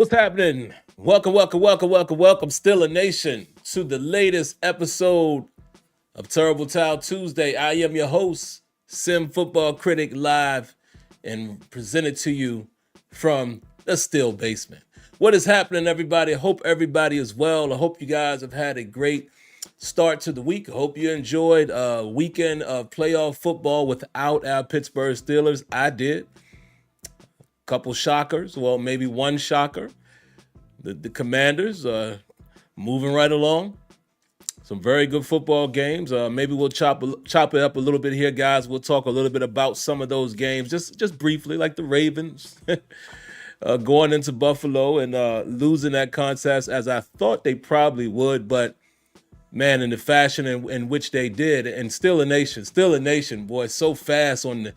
What's happening? Welcome, Steeler Nation, to the latest episode of Terrible Towel Tuesday. I am your host, SimFBallCritic, live and presented to you from the Steel Basement. What is happening, everybody? I hope everybody is well. I hope you guys have had a great start to the week. I hope you enjoyed a weekend of playoff football without our Pittsburgh Steelers. I did. Couple shockers, well, maybe one shocker. The Commanders moving right along. Some very good football games. Maybe we'll chop it up a little bit here, guys. We'll talk a little bit about some of those games, just briefly, like the Ravens going into Buffalo and losing that contest as I thought they probably would, but man, in the fashion in which they did, and still a nation, boy, so fast on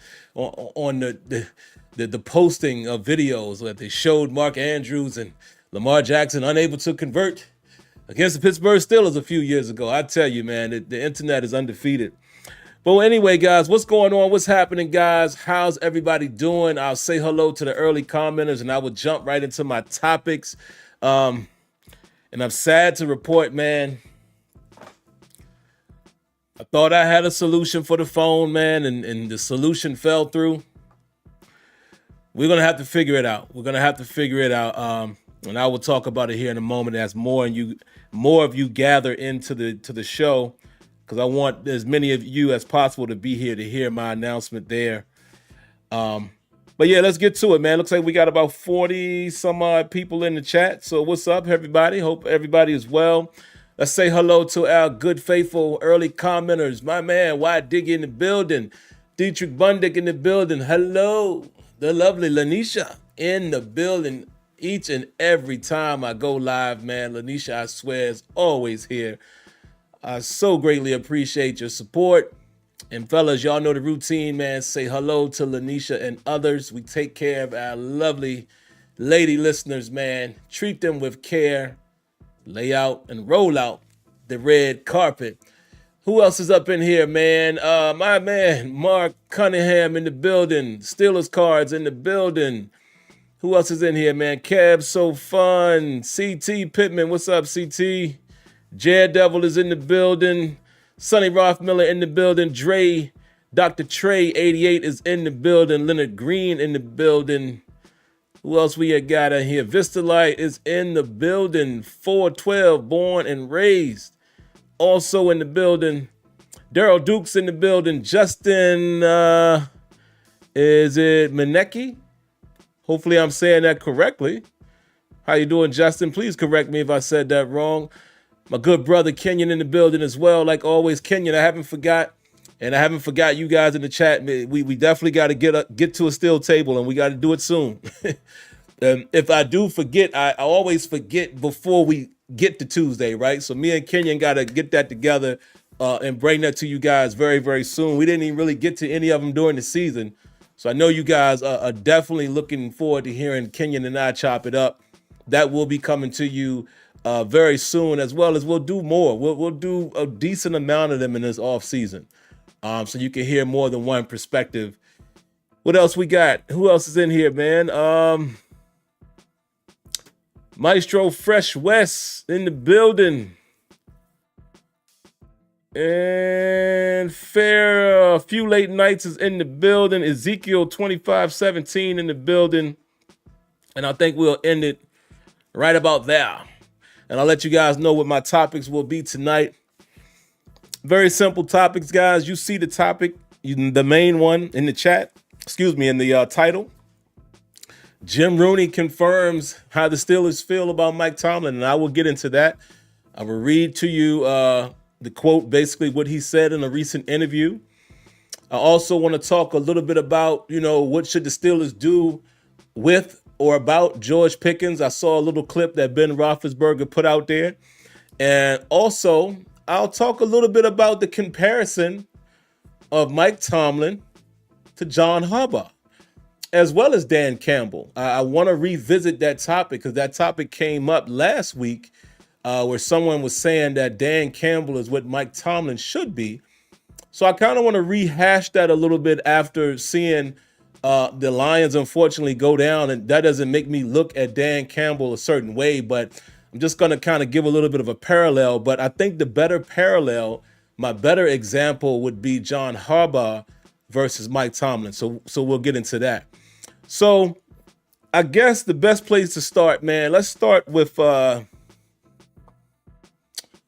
the posting of videos that they showed Mark Andrews and Lamar Jackson unable to convert against the Pittsburgh Steelers a few years ago. I tell you, man, the internet is undefeated. But anyway, guys, what's going on? What's happening, guys? How's everybody doing? I'll say hello to the early commenters, and I will jump right into my topics. And I'm sad to report, man, I thought I had a solution for the phone, man, and the solution fell through. We're going to have to figure it out. And I will talk about it here in a moment as more of you gather into the show, because I want as many of you as possible to be here to hear my announcement there. But yeah, let's get to it, man. Looks like we got about 40 some odd people in the chat. So what's up, everybody? Hope everybody is well. Let's say hello to our good, faithful early commenters. My man, Why Diggy in the building. Dietrich Bundick in the building. Hello. The lovely Lanisha in the building each and every time I go live, man. Lanisha, I swear, is always here. I so greatly appreciate your support. And fellas, y'all know the routine, man. Say hello to Lanisha and others. We take care of our lovely lady listeners, man. Treat them with care. Lay out and roll out the red carpet. Who else is up in here, man? My man, Mark Cunningham in the building. Steelers cards in the building. Who else is in here, man? Cab So Fun. CT Pittman. What's up, CT? Jared Devil is in the building. Sonny Rothmiller in the building. Dre, Dr. Trey 88 is in the building. Leonard Green in the building. Who else we got in here? Vista Light is in the building. 412, born and raised. Also in the building. Daryl Duke's in the building. Justin, is it Manecki? Hopefully I'm saying that correctly. How you doing, Justin? Please correct me if I said that wrong. My good brother Kenyon in the building as well. Like always, Kenyon, I haven't forgot you guys in the chat. We definitely got to get to a steel table, and we got to do it soon. If I do forget, I always forget before we get to Tuesday, right? So me and Kenyon got to get that together and bring that to you guys very, very soon. We didn't even really get to any of them during the season. So I know you guys are definitely looking forward to hearing Kenyon and I chop it up. That will be coming to you very soon, as well as we'll do more. We'll do a decent amount of them in this off season. So you can hear more than one perspective. What else we got? Who else is in here, man? Maestro Fresh West in the building. And Fair, a few late nights is in the building. Ezekiel 2517 in the building. And I think we'll end it right about there. And I'll let you guys know what my topics will be tonight. Very simple topics, guys. You see the topic, the main one in the chat, in the title. Jim Rooney confirms how the Steelers feel about Mike Tomlin, and I will get into that. I will read to you the quote, basically what he said in a recent interview. I also want to talk a little bit about, what should the Steelers do with or about George Pickens. I saw a little clip that Ben Roethlisberger put out there. And also, I'll talk a little bit about the comparison of Mike Tomlin to John Harbaugh, as well as Dan Campbell. I want to revisit that topic because that topic came up last week where someone was saying that Dan Campbell is what Mike Tomlin should be. So I kind of want to rehash that a little bit after seeing the Lions unfortunately go down, and that doesn't make me look at Dan Campbell a certain way, but I'm just going to kind of give a little bit of a parallel. But I think the better parallel, my better example would be John Harbaugh versus Mike Tomlin. So we'll get into that. So I guess the best place to start, man, let's start with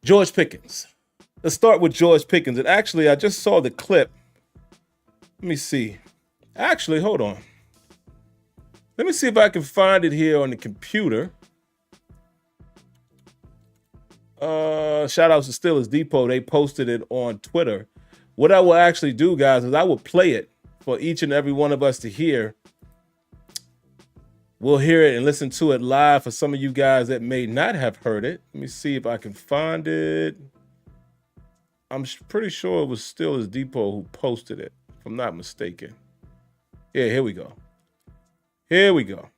George Pickens. Let's start with George Pickens. And actually, I just saw the clip. Let me see. Actually, hold on. Let me see if I can find it here on the computer. Shout out to Steelers Depot. They posted it on Twitter. What I will actually do, guys, is I will play it for each and every one of us to hear. We'll hear it and listen to it live for some of you guys that may not have heard it. Let me see if I can find it. I'm pretty sure it was Steelers Depot who posted it, if I'm not mistaken. Yeah, here we go. Here we go.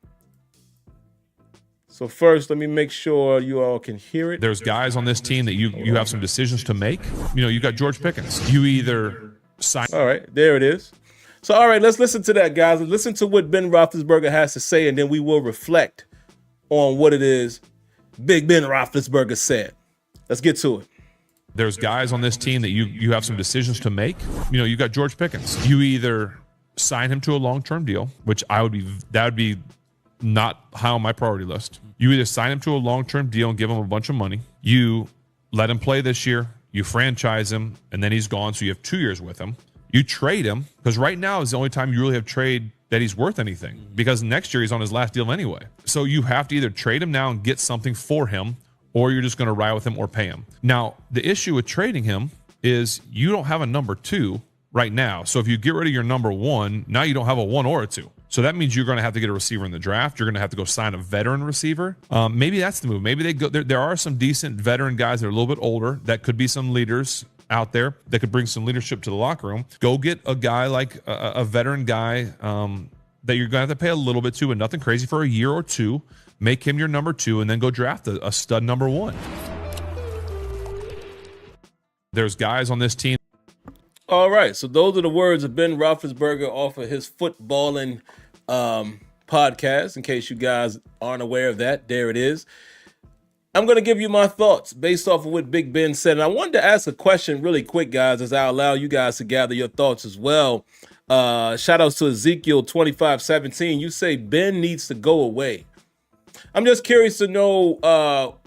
So first, let me make sure you all can hear it. There's guys on this team that you have some decisions to make. You know, you got George Pickens. You either sign. All right, there it is. So, all right, let's listen to that, guys. Listen to what Ben Roethlisberger has to say, and then we will reflect on what it is Big Ben Roethlisberger said. Let's get to it. There's guys on this team that you have some decisions to make. You know, you got George Pickens. You either sign him to a long-term deal, which that would be not high on my priority list. You either sign him to a long-term deal and give him a bunch of money. You let him play this year. You franchise him, and then he's gone, so you have 2 years with him. You trade him, because right now is the only time you really have trade that he's worth anything, because next year he's on his last deal anyway. So you have to either trade him now and get something for him, or you're just going to ride with him or pay him. Now, the issue with trading him is you don't have a number 2 right now. So if you get rid of your number 1, now you don't have a 1 or a 2. So that means you're going to have to get a receiver in the draft. You're going to have to go sign a veteran receiver. Maybe that's the move. Maybe they go. There are some decent veteran guys that are a little bit older that could be some leaders out there that could bring some leadership to the locker room. Go get a guy like a veteran guy that you're going to have to pay a little bit to, and nothing crazy, for a year or 2. Make him your number 2, and then go draft a stud number 1. There's guys on this team. All right, so those are the words of Ben Roethlisberger off of his footballing podcast. In case you guys aren't aware of that, there it is. I'm going to give you my thoughts based off of what Big Ben said. And I wanted to ask a question really quick, guys, as I allow you guys to gather your thoughts as well. Shout outs to Ezekiel2517. You say Ben needs to go away. I'm just curious to know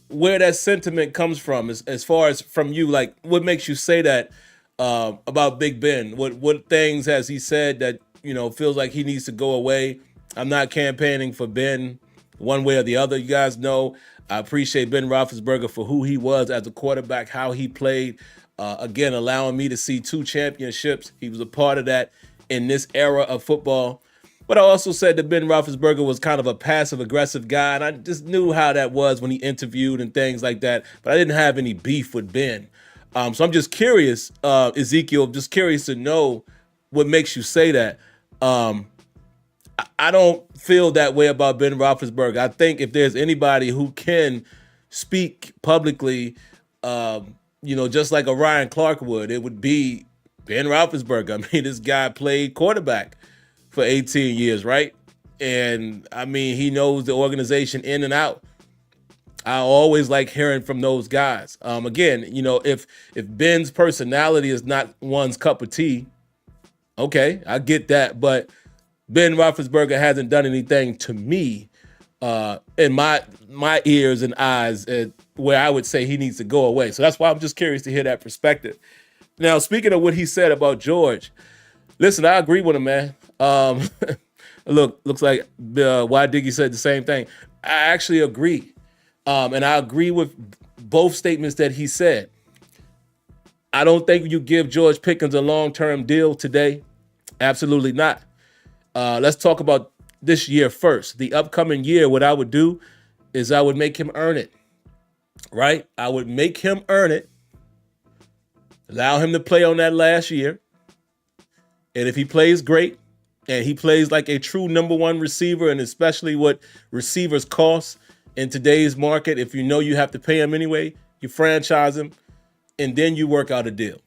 where that sentiment comes from, as far as from you. Like, what makes you say that about Big Ben? What things has he said that, you know, feels like he needs to go away? I'm not campaigning for Ben one way or the other. You guys know I appreciate Ben Roethlisberger for who he was as a quarterback, how he played. Again, allowing me to see 2 championships. He was a part of that in this era of football. But I also said that Ben Roethlisberger was kind of a passive-aggressive guy, and I just knew how that was when he interviewed and things like that. But I didn't have any beef with Ben. So I'm just curious, Ezekiel, just curious to know what makes you say that. I don't feel that way about Ben Roethlisberger. I think if there's anybody who can speak publicly, you know, just like a Ryan Clark would, it would be Ben Roethlisberger. I mean, this guy played quarterback for 18 years, right? And, I mean, he knows the organization in and out. I always like hearing from those guys. Again, you know, if Ben's personality is not one's cup of tea, okay, I get that. But Ben Roethlisberger hasn't done anything to me in my ears and eyes where I would say he needs to go away. So that's why I'm just curious to hear that perspective. Now, speaking of what he said about George, listen, I agree with him, man. Looks like Y. Diggy said the same thing. I actually agree. And I agree with both statements that he said. I don't think you give George Pickens a long-term deal today. Absolutely not. Let's talk about this year first. The upcoming year, what I would do is I would make him earn it, right? I would make him earn it, allow him to play on that last year. And if he plays great and he plays like a true number 1 receiver, and especially what receivers cost in today's market, if you know you have to pay him anyway, you franchise him, and then you work out a deal.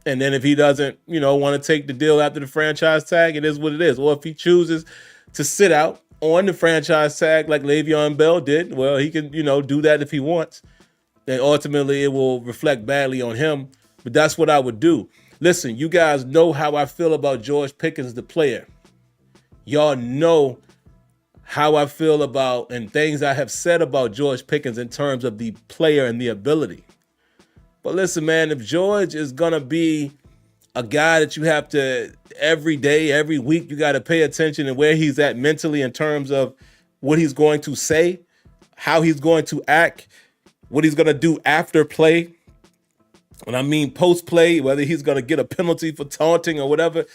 And then if he doesn't, want to take the deal after the franchise tag, it is what it is. Or if he chooses to sit out on the franchise tag like Le'Veon Bell did, well, he can, do that if he wants. And ultimately it will reflect badly on him. But that's what I would do. Listen, you guys know how I feel about George Pickens, the player. Y'all know how I feel about and things I have said about George Pickens in terms of the player and the ability. But listen, man, if George is going to be a guy that you have to every day, every week, you got to pay attention and where he's at mentally in terms of what he's going to say, how he's going to act, what he's going to do after play. When I mean post-play, whether he's going to get a penalty for taunting or whatever,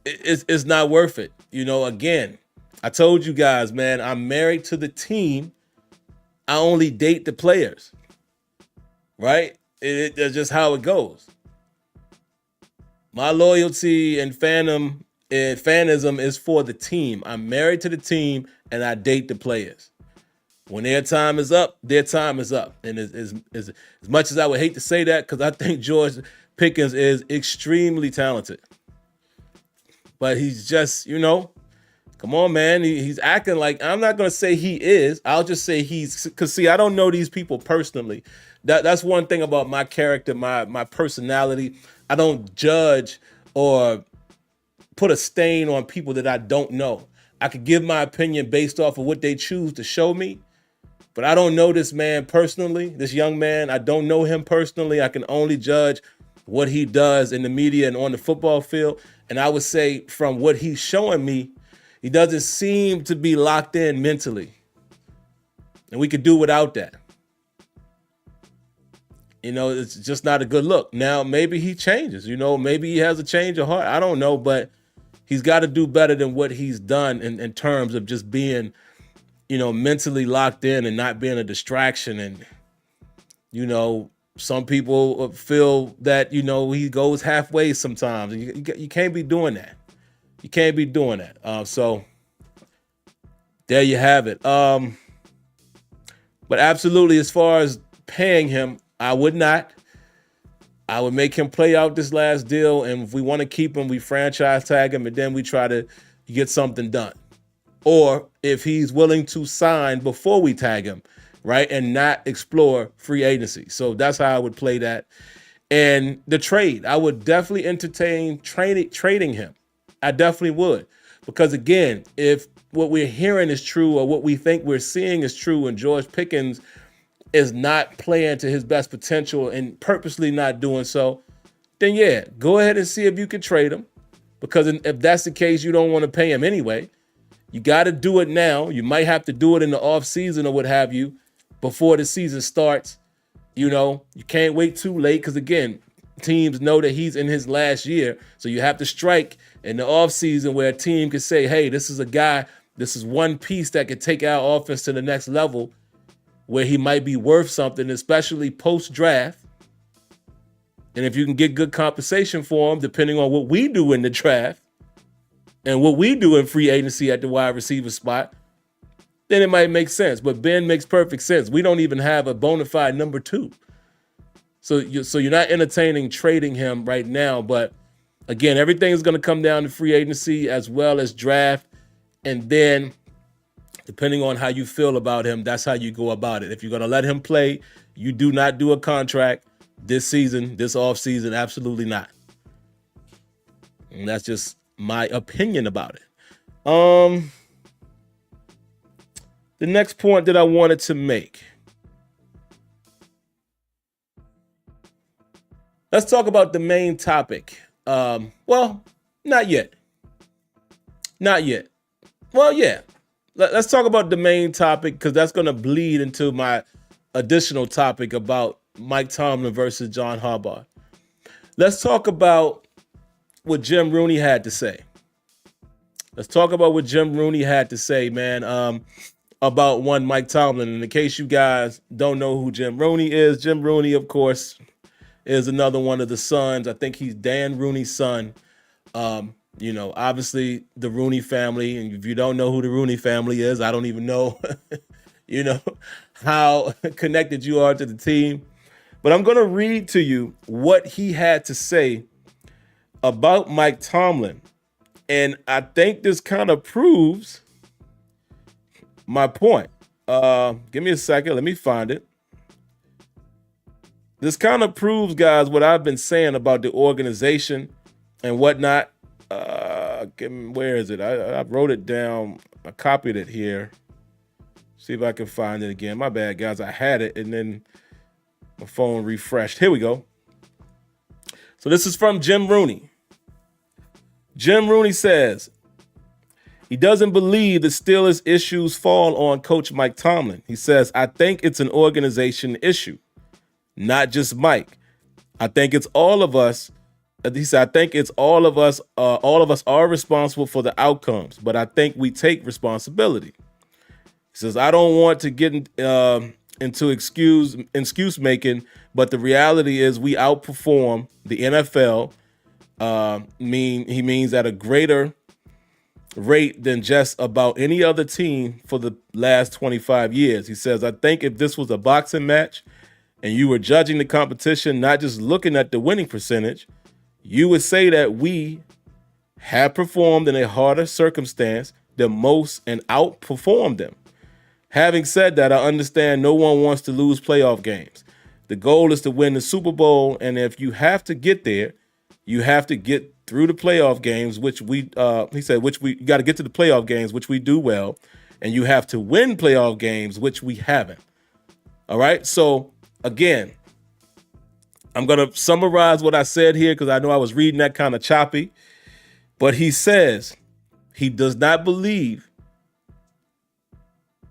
it's not worth it. Again, I told you guys, man, I'm married to the team. I only date the players, right? That's just how it goes. My loyalty and fanism is for the team. I'm married to the team and I date the players. When their time is up, their time is up. And as much as I would hate to say that, because I think George Pickens is extremely talented. But he's just, come on, man. He's acting like, I'm not going to say he is. I'll just say because see, I don't know these people personally. That's one thing about my character, my personality. I don't judge or put a stain on people that I don't know. I could give my opinion based off of what they choose to show me, but I don't know this man personally, this young man. I don't know him personally. I can only judge what he does in the media and on the football field. And I would say from what he's showing me, he doesn't seem to be locked in mentally. And we could do without that. It's just not a good look. Now, maybe he changes, maybe he has a change of heart. I don't know, but he's got to do better than what he's done in terms of just being, mentally locked in and not being a distraction. And, some people feel that, he goes halfway sometimes. You can't be doing that. You can't be doing that. So there you have it. But absolutely, as far as paying him, I would not. I would make him play out this last deal, and if we want to keep him, we franchise tag him, and then we try to get something done. Or if he's willing to sign before we tag him, right, and not explore free agency. So that's how I would play that. And the trade, I would definitely entertain trading him. I definitely would. Because, again, if what we're hearing is true or what we think we're seeing is true and George Pickens is not playing to his best potential and purposely not doing so, then yeah, go ahead and see if you can trade him. Because if that's the case, you don't want to pay him anyway. You got to do it now. You might have to do it in the off season or what have you before the season starts. You can't wait too late because, again, teams know that he's in his last year. So you have to strike in the off season where a team can say, hey, this is a guy, this is one piece that could take our offense to the next level, where he might be worth something, especially post-draft. And if you can get good compensation for him, depending on what we do in the draft and what we do in free agency at the wide receiver spot, then it might make sense. But Ben makes perfect sense. We don't even have a bona fide number 2. So you're not entertaining trading him right now. But again, everything is going to come down to free agency as well as draft. And then depending on how you feel about him, that's how you go about it. If you're going to let him play, you do not do a contract this season, this offseason. Absolutely not. And that's just my opinion about it. The next point that I wanted to make. Let's talk about the main topic. Well, not yet. Not yet. Well, yeah. Let's talk about the main topic because that's going to bleed into my additional topic about Mike Tomlin versus John Harbaugh. Let's talk about what Jim Rooney had to say. Let's talk about what Jim Rooney had to say, man, about one Mike Tomlin. And in case you guys don't know who Jim Rooney is, Jim Rooney, of course, is another one of the sons. I think he's Dan Rooney's son. Obviously the Rooney family. And if you don't know who the Rooney family is, I don't even know, how connected you are to the team. But I'm going to read to you what he had to say about Mike Tomlin. And I think this kind of proves my point. Give me a second. Let me find it. This kind of proves, guys, what I've been saying about the organization and whatnot. Where is it? I wrote it down. I copied it here. See if I can find it again. My bad, guys. I had it, and then my phone refreshed. Here we go. So this is from Jim Rooney. Jim Rooney says he doesn't believe the Steelers' issues fall on Coach Mike Tomlin. He says, I think it's an organization issue, not just Mike. I think it's all of us. He said, I think it's all of us. All of us are responsible for the outcomes, but I think we take responsibility. He says, I don't want to get into excuse making, but the reality is we outperform the NFL. He means at a greater rate than just about any other team for the last 25 years. He says, I think if this was a boxing match and you were judging the competition, not just looking at the winning percentage, you would say that we have performed in a harder circumstance than most and outperformed them. Having said that, I understand no one wants to lose playoff games. The goal is to win the Super Bowl, and if you have to get there, you have to get through the playoff games, which we got to get to the playoff games, which we do well, and you have to win playoff games, which we haven't. All right. So again, I'm going to summarize what I said here because I know I was reading that kind of choppy, but he says he does not believe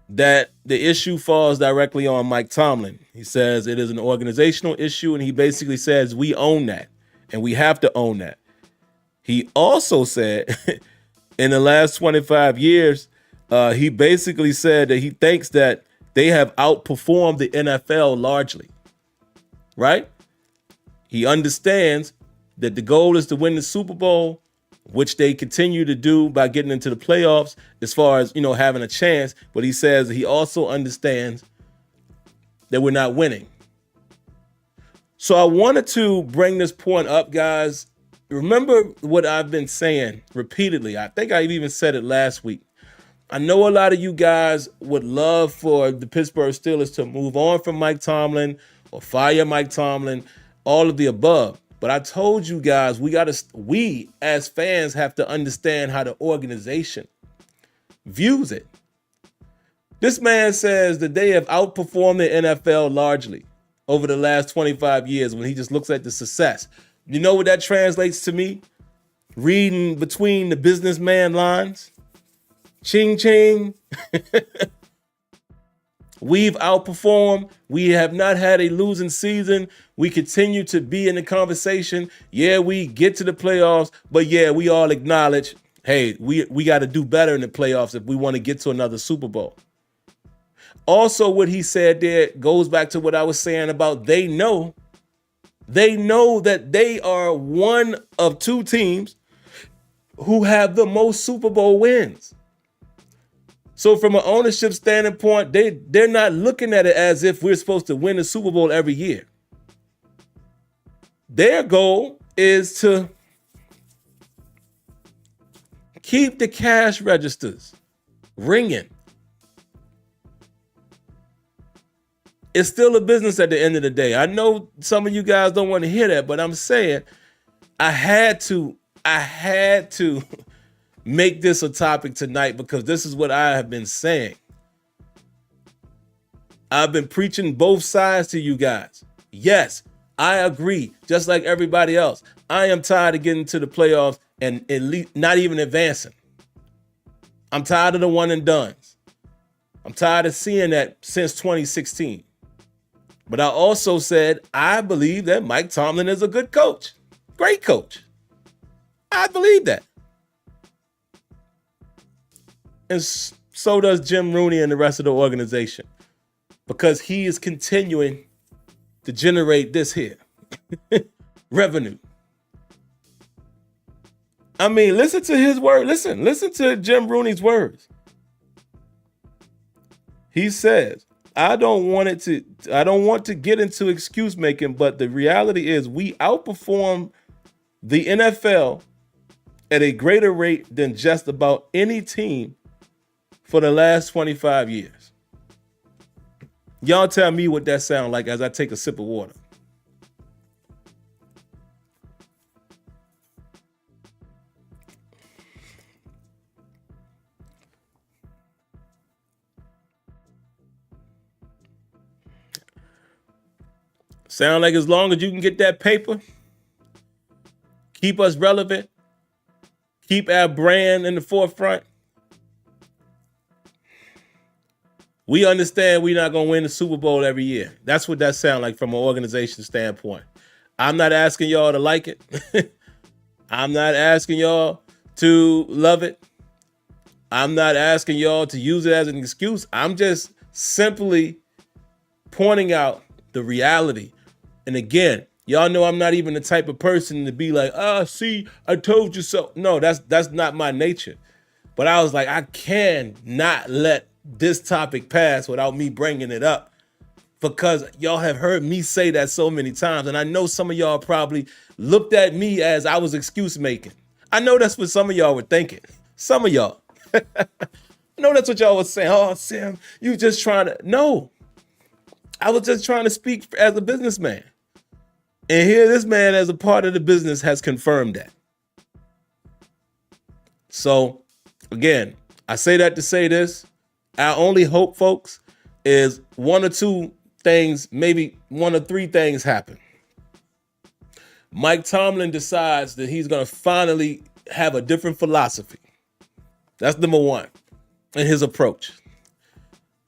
that the issue falls directly on Mike Tomlin. He says it is an organizational issue, and he basically says we own that. And we have to own that. He also said in the last 25 years, he basically said that he thinks that they have outperformed the NFL largely, right? He understands that the goal is to win the Super Bowl, which they continue to do by getting into the playoffs as far as, having a chance. But he says he also understands that we're not winning. So I wanted to bring this point up, guys. Remember what I've been saying repeatedly. I think I even said it last week. I know a lot of you guys would love for the Pittsburgh Steelers to move on from Mike Tomlin or fire Mike Tomlin, all of the above. But I told you guys, we as fans have to understand how the organization views it. This man says that they have outperformed the NFL largely over the last 25 years when he just looks at the success. You know what that translates to me? Reading between the businessman lines. Ching, ching. We've outperformed. We have not had a losing season. We continue to be in the conversation. Yeah, we get to the playoffs, but yeah, we all acknowledge, hey, we got to do better in the playoffs if we want to get to another Super Bowl. Also, what he said there goes back to what I was saying about they know that they are one of two teams who have the most Super Bowl wins. So from an ownership standpoint, they're not looking at it as if we're supposed to win the Super Bowl every year. Their goal is to keep the cash registers ringing. It's still a business at the end of the day. I know some of you guys don't want to hear that, but I'm saying I had to make this a topic tonight because this is what I have been saying. I've been preaching both sides to you guys. Yes, I agree, just like everybody else. I am tired of getting to the playoffs and at least not even advancing. I'm tired of the one and dones. I'm tired of seeing that since 2016. But I also said I believe that Mike Tomlin is a good coach. Great coach. I believe that. And so does Jim Rooney and the rest of the organization. Because he is continuing to generate this here revenue. I mean, listen to his word. Listen to Jim Rooney's words. He says, I don't want to get into excuse making, but the reality is we outperform the NFL at a greater rate than just about any team for the last 25 years. Y'all tell me what that sounds like as I take a sip of water. Sound like as long as you can get that paper, keep us relevant, keep our brand in the forefront, we understand we're not going to win the Super Bowl every year. That's what that sounds like from an organization standpoint. I'm not asking y'all to like it. I'm not asking y'all to love it. I'm not asking y'all to use it as an excuse. I'm just simply pointing out the reality. And again, y'all know I'm not even the type of person to be like, see, I told you so. No, that's not my nature. But I was like, I cannot let this topic pass without me bringing it up, because y'all have heard me say that so many times. And I know some of y'all probably looked at me as I was excuse making. I know that's what some of y'all were thinking. Some of y'all. I know that's what y'all was saying. Oh, Sam, you just trying to. No, I was just trying to speak as a businessman. And here this man as a part of the business has confirmed that. So again, I say that to say this. Our only hope, folks, is one or two things, maybe one or three things happen. Mike Tomlin decides that he's going to finally have a different philosophy. That's number one in his approach.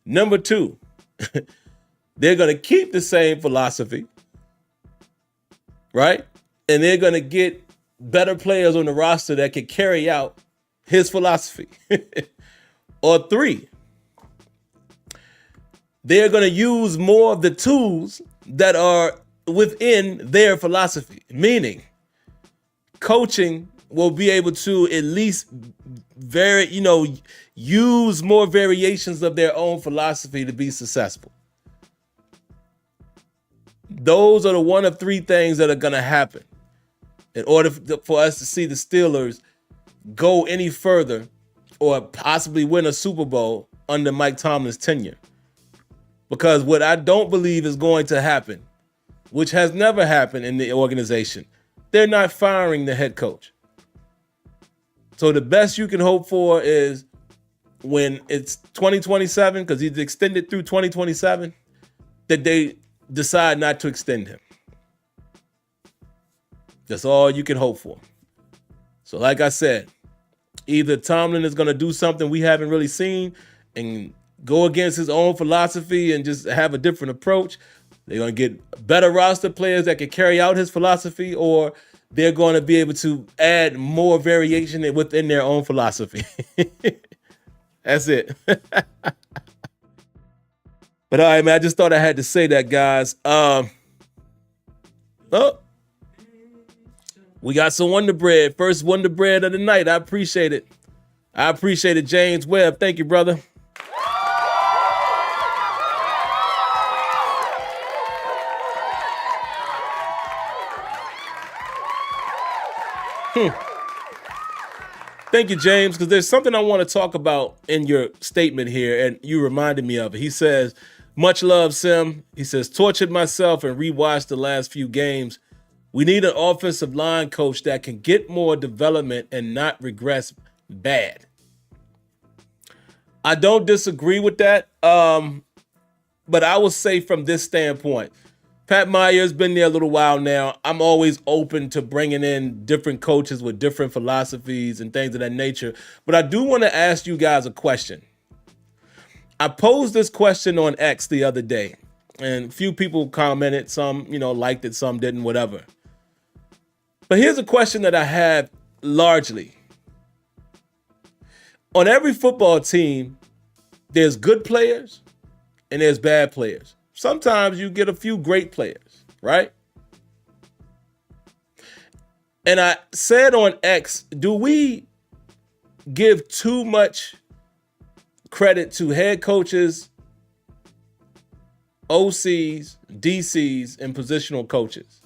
Number two, they're going to keep the same philosophy, right? And they're going to get better players on the roster that can carry out his philosophy. Or three, they're going to use more of the tools that are within their philosophy, meaning coaching will be able to at least use more variations of their own philosophy to be successful. Those are the one of three things that are going to happen in order for us to see the Steelers go any further or possibly win a Super Bowl under Mike Tomlin's tenure. Because what I don't believe is going to happen, which has never happened in the organization, they're not firing the head coach. So the best you can hope for is when it's 2027, because he's extended through 2027, that they decide not to extend him. That's all you can hope for. So like I said, either Tomlin is going to do something we haven't really seen and go against his own philosophy and just have a different approach. They're going to get better roster players that can carry out his philosophy, or they're going to be able to add more variation within their own philosophy. That's it. But all right, man, I just thought I had to say that, guys. We got some Wonder Bread. First Wonder Bread of the night. I appreciate it. James Webb. Thank you, brother. Thank you, James, because there's something I want to talk about in your statement here, and you reminded me of it. He says, much love, Sim. He says, tortured myself and rewatched the last few games. We need an offensive line coach that can get more development and not regress bad. I don't disagree with that, but I will say from this standpoint, Pat Meyer's been there a little while now. I'm always open to bringing in different coaches with different philosophies and things of that nature. But I do want to ask you guys a question. I posed this question on X the other day, and a few people commented. Some, liked it, some didn't, whatever. But here's a question that I have largely. On every football team, there's good players and there's bad players. Sometimes you get a few great players, right? And I said on X, do we give too much credit to head coaches OCs, DCs, and positional coaches.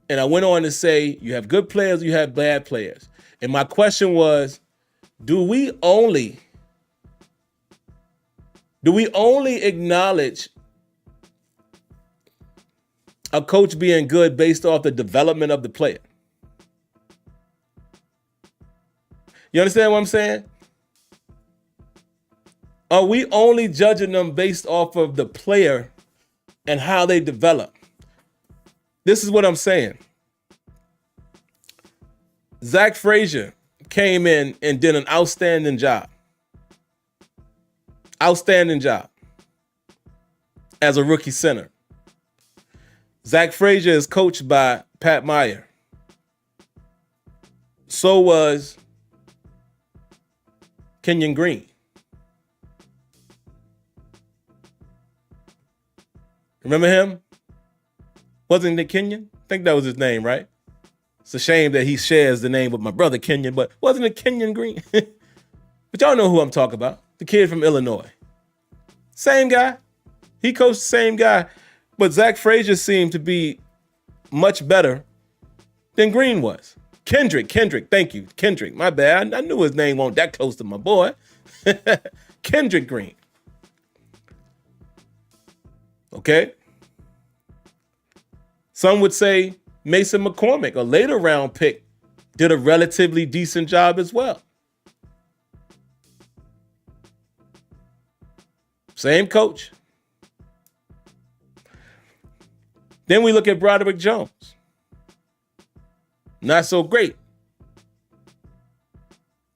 And I went on to say, you have good players, you have bad players. And my question was, do we only acknowledge a coach being good based off the development of the player? You understand what I'm saying? Are we only judging them based off of the player and how they develop? This is what I'm saying. Zach Frazier came in and did an outstanding job. Outstanding job as a rookie center. Zach Frazier is coached by Pat Meyer. So was Kenyon Green. Remember him? Wasn't it Kenyon? I think that was his name, right? It's a shame that he shares the name with my brother Kenyon, but wasn't it Kenyon Green? But y'all know who I'm talking about. The kid from Illinois. Same guy. He coached the same guy. But Zach Frazier seemed to be much better than Green was. Kendrick, thank you. Kendrick, my bad. I knew his name wasn't that close to my boy. Kendrick Green. Okay? Some would say Mason McCormick, a later round pick, did a relatively decent job as well. Same coach. Then we look at Broderick Jones. Not so great.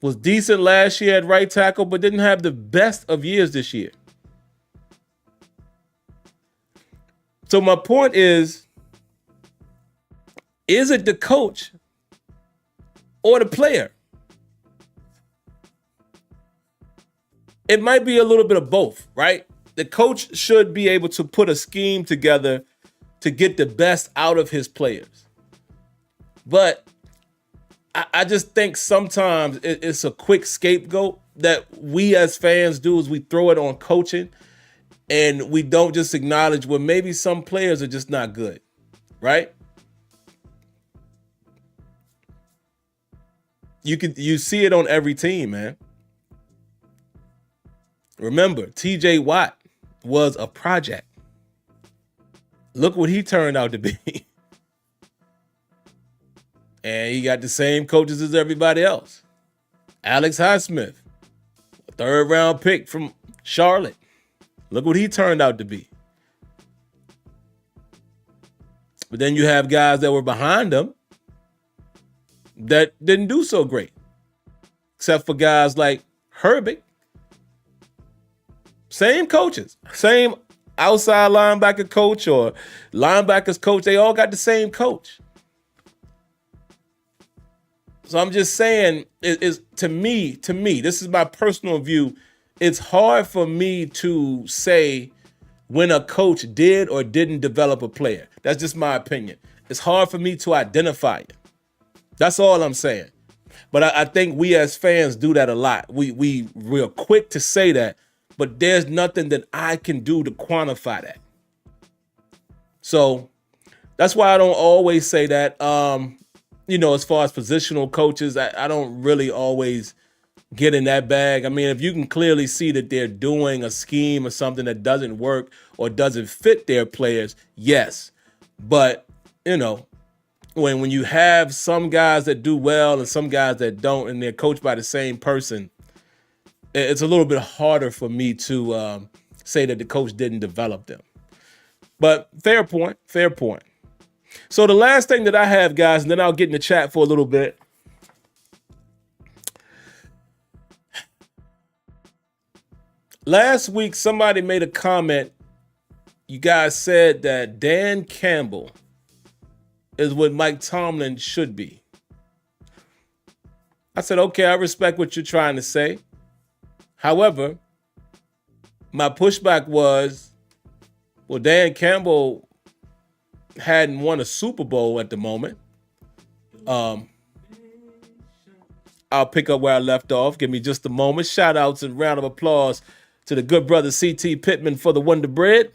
Was decent last year at right tackle, but didn't have the best of years this year. So my point is it the coach or the player? It might be a little bit of both, right? The coach should be able to put a scheme together to get the best out of his players. But I just think sometimes it's a quick scapegoat that we as fans do is we throw it on coaching and we don't just acknowledge, well, maybe some players are just not good, right? You see it on every team, man. Remember, TJ Watt was a project. Look what he turned out to be. And he got the same coaches as everybody else. Alex Highsmith, a third-round pick from Charlotte. Look what he turned out to be. But then you have guys that were behind him that didn't do so great. Except for guys like Herbig. Same coaches, same outside linebacker coach or linebackers coach. They all got the same coach. So I'm just saying, to me, this is my personal view. It's hard for me to say when a coach did or didn't develop a player. That's just my opinion. It's hard for me to identify it. That's all I'm saying. But I think we as fans do that a lot. We're quick to say that, but there's nothing that I can do to quantify that. So that's why I don't always say that. As far as positional coaches, I don't really always get in that bag. I mean, if you can clearly see that they're doing a scheme or something that doesn't work or doesn't fit their players, yes. But, when you have some guys that do well and some guys that don't and they're coached by the same person, it's a little bit harder for me to say that the coach didn't develop them. But fair point. So the last thing that I have, guys, and then I'll get in the chat for a little bit. Last week, somebody made a comment. You guys said that Dan Campbell is what Mike Tomlin should be. I said, okay, I respect what you're trying to say. However, my pushback was, well, Dan Campbell hadn't won a Super Bowl at the moment. I'll pick up where I left off. Give me just a moment. Shout outs and round of applause to the good brother C.T. Pittman for the Wonder Bread.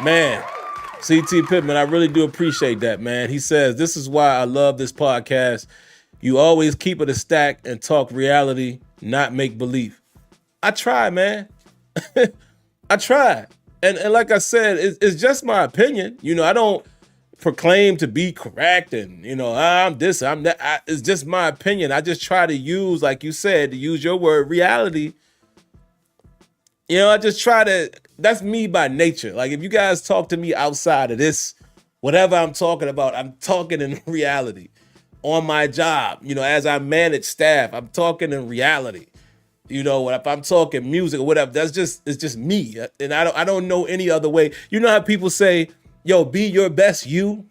Man, C.T. Pittman, I really do appreciate that, man. He says, this is why I love this podcast. You always keep it a stack and talk reality, not make believe. I try, man. I try. And like I said, it's just my opinion. You know, I don't proclaim to be correct and, you know, I'm this, I'm that. It's just my opinion. I just try to use, like you said, to use your word, reality. You know, I just try to, that's me by nature. Like if you guys talk to me outside of this, whatever I'm talking about, I'm talking in reality. On my job, you know, as I manage staff, I'm talking in reality. You know, if I'm talking music or whatever, it's just me. And I don't know any other way. You know how people say, yo, be your best you?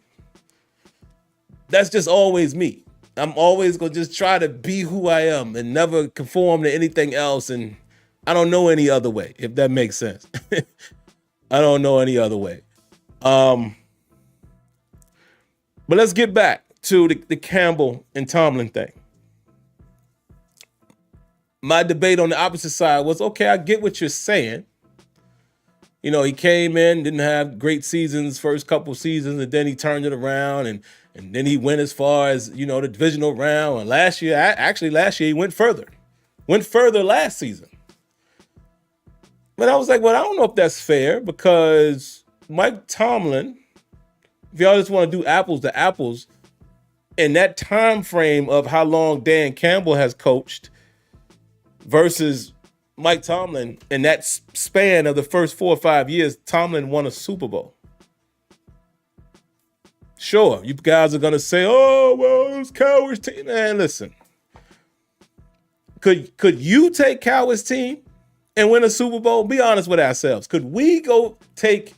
That's just always me. I'm always gonna just try to be who I am and never conform to anything else. And I don't know any other way, if that makes sense. I don't know any other way. But let's get back to the Campbell and Tomlin thing. My debate on the opposite side was, okay, I get what you're saying. You know, he came in, didn't have great seasons, first couple seasons, and then he turned it around, and then he went as far as, you know, the divisional round. And last year he went further. Went further last season. But I was like, well, I don't know if that's fair, because Mike Tomlin, if y'all just want to do apples to apples, in that time frame of how long Dan Campbell has coached versus Mike Tomlin, in that span of the first 4 or 5 years, Tomlin won a Super Bowl. Sure, you guys are going to say, oh, well, it was Cowher's team. Man, listen. Could you take Cowher's team and win a Super Bowl? Be honest with ourselves. Could we go take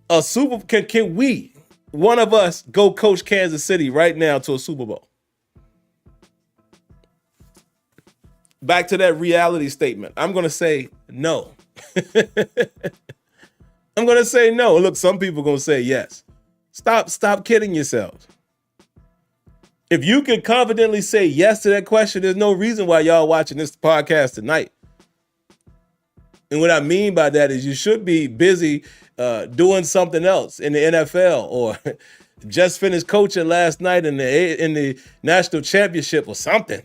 a Super Bowl? Can we, one of us, go coach Kansas City right now to a Super Bowl? Back to that reality statement. I'm going to say no. I'm going to say no. Look, some people are going to say yes. Stop kidding yourselves. If you can confidently say yes to that question, there's no reason why y'all watching this podcast tonight. And what I mean by that is you should be busy doing something else in the NFL, or just finished coaching last night in the national championship or something.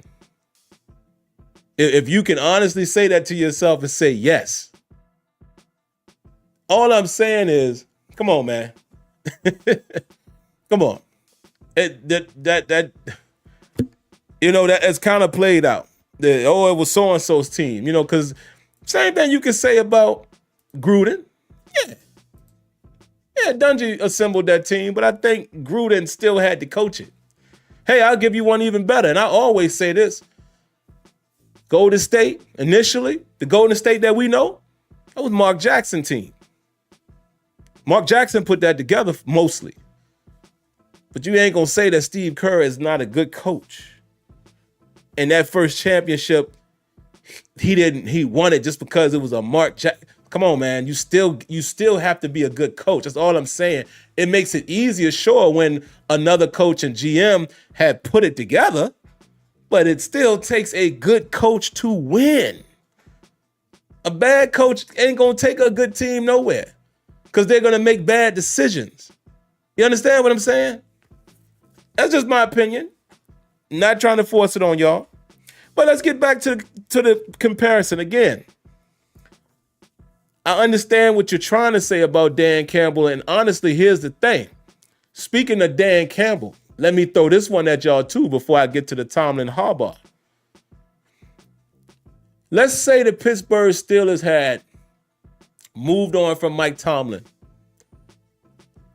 If you can honestly say that to yourself and say yes. All I'm saying is, come on, man. Come on. That you know, that it's kind of played out. It was so-and-so's team, you know, because same thing you can say about Gruden. Yeah, Dungy assembled that team, but I think Gruden still had to coach it. Hey, I'll give you one even better. And I always say this. Golden State, initially, the Golden State that we know, that was Mark Jackson's team. Mark Jackson put that together mostly. But you ain't going to say that Steve Kerr is not a good coach. And that first championship, he won it just because it was a Mark Jackson. Come on, man. You still have to be a good coach. That's all I'm saying. It makes it easier, sure, when another coach and GM had put it together. But it still takes a good coach to win. A bad coach ain't going to take a good team nowhere, because they're going to make bad decisions. You understand what I'm saying? That's just my opinion. Not trying to force it on y'all. But let's get back to the comparison again. I understand what you're trying to say about Dan Campbell, and honestly, here's the thing. Speaking of Dan Campbell, let me throw this one at y'all too before I get to the Tomlin Harbaugh. Let's say the Pittsburgh Steelers had moved on from Mike Tomlin.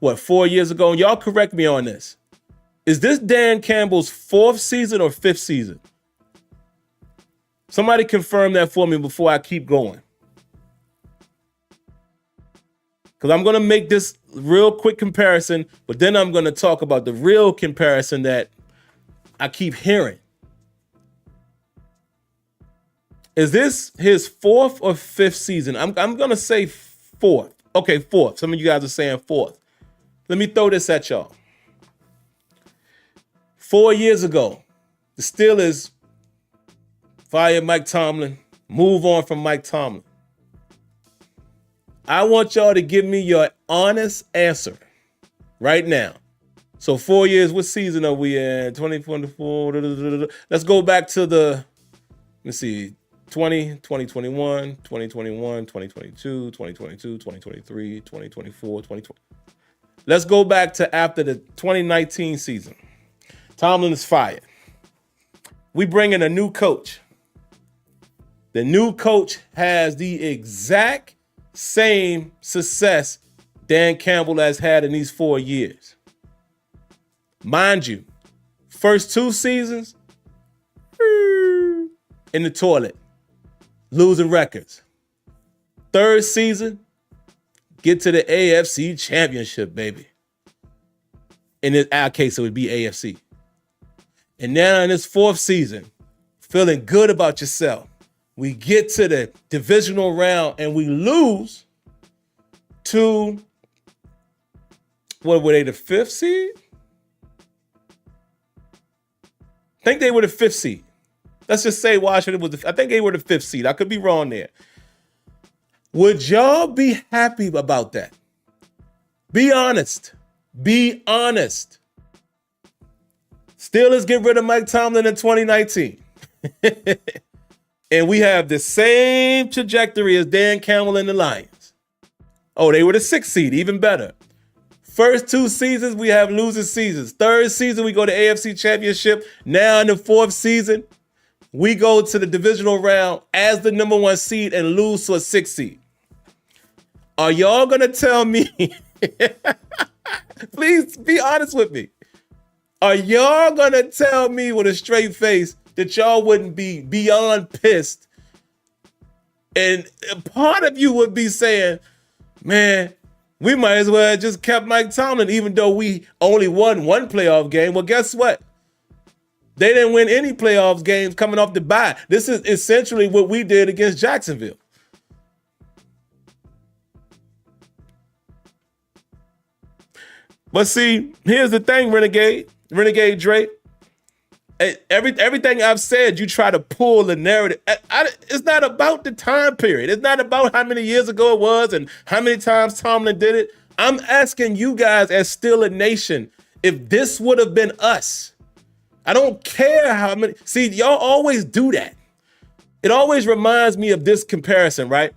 4 years ago? And y'all correct me on this. Is this Dan Campbell's 4th season or 5th season? Somebody confirm that for me before I keep going. Because I'm going to make this real quick comparison, but then I'm going to talk about the real comparison that I keep hearing. Is this his 4th or 5th season? I'm going to say 4th. Okay, 4th. Some of you guys are saying 4th. Let me throw this at y'all. 4 years ago, the Steelers fired Mike Tomlin, move on from Mike Tomlin. I want y'all to give me your honest answer right now. So 4 years, what season are we in? 2024. Let's go back to let's see, 2021, 2021, 2022, 2022, 2023, 2024, 2020. Let's go back to after the 2019 season. Tomlin is fired. We bring in a new coach. The new coach has the exact same success Dan Campbell has had in these 4 years. Mind you, first 2 seasons, in the toilet, losing records. 3rd season, get to the AFC Championship, baby. In our case, it would be AFC. And now in this 4th season, feeling good about yourself, we get to the divisional round and we lose to, what were they, the 5th seed? I think they were the 5th seed. Let's just say Washington was I think they were the 5th seed. I could be wrong there. Would y'all be happy about that? Be honest. Be honest. Steelers get rid of Mike Tomlin in 2019. And we have the same trajectory as Dan Campbell and the Lions. Oh, they were the 6th seed, even better. First 2 seasons, we have losing seasons. 3rd season, we go to AFC Championship. Now in the 4th season, we go to the divisional round as the number 1 seed and lose to a 6th seed. Are y'all going to tell me, please be honest with me, are y'all going to tell me with a straight face that y'all wouldn't be beyond pissed? And part of you would be saying, man, we might as well have just kept Mike Tomlin even though we only won 1 playoff game. Well, guess what? They didn't win any playoffs games coming off the bye. This is essentially what we did against Jacksonville. But see, here's the thing, Renegade Drake. Everything I've said, you try to pull the narrative. It's not about the time period. It's not about how many years ago it was and how many times Tomlin did it. I'm asking you guys as Steeler Nation, if this would have been us. I don't care how many. See, y'all always do that. It always reminds me of this comparison, right?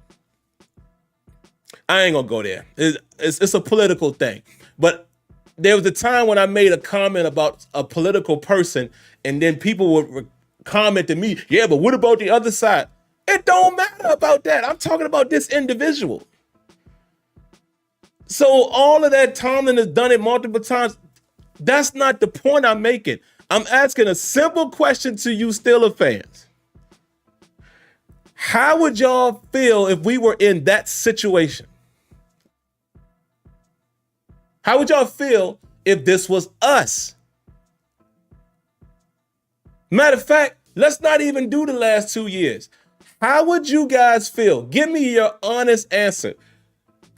I ain't gonna go there. It's a political thing. But there was a time when I made a comment about a political person, and then people would comment to me, yeah, but what about the other side? It don't matter about that. I'm talking about this individual. So all of that, Tomlin has done it multiple times. That's not the point I'm making. I'm asking a simple question to you Steeler fans. How would y'all feel if we were in that situation? How would y'all feel if this was us? Matter of fact, let's not even do the last 2 years. How would you guys feel? Give me your honest answer.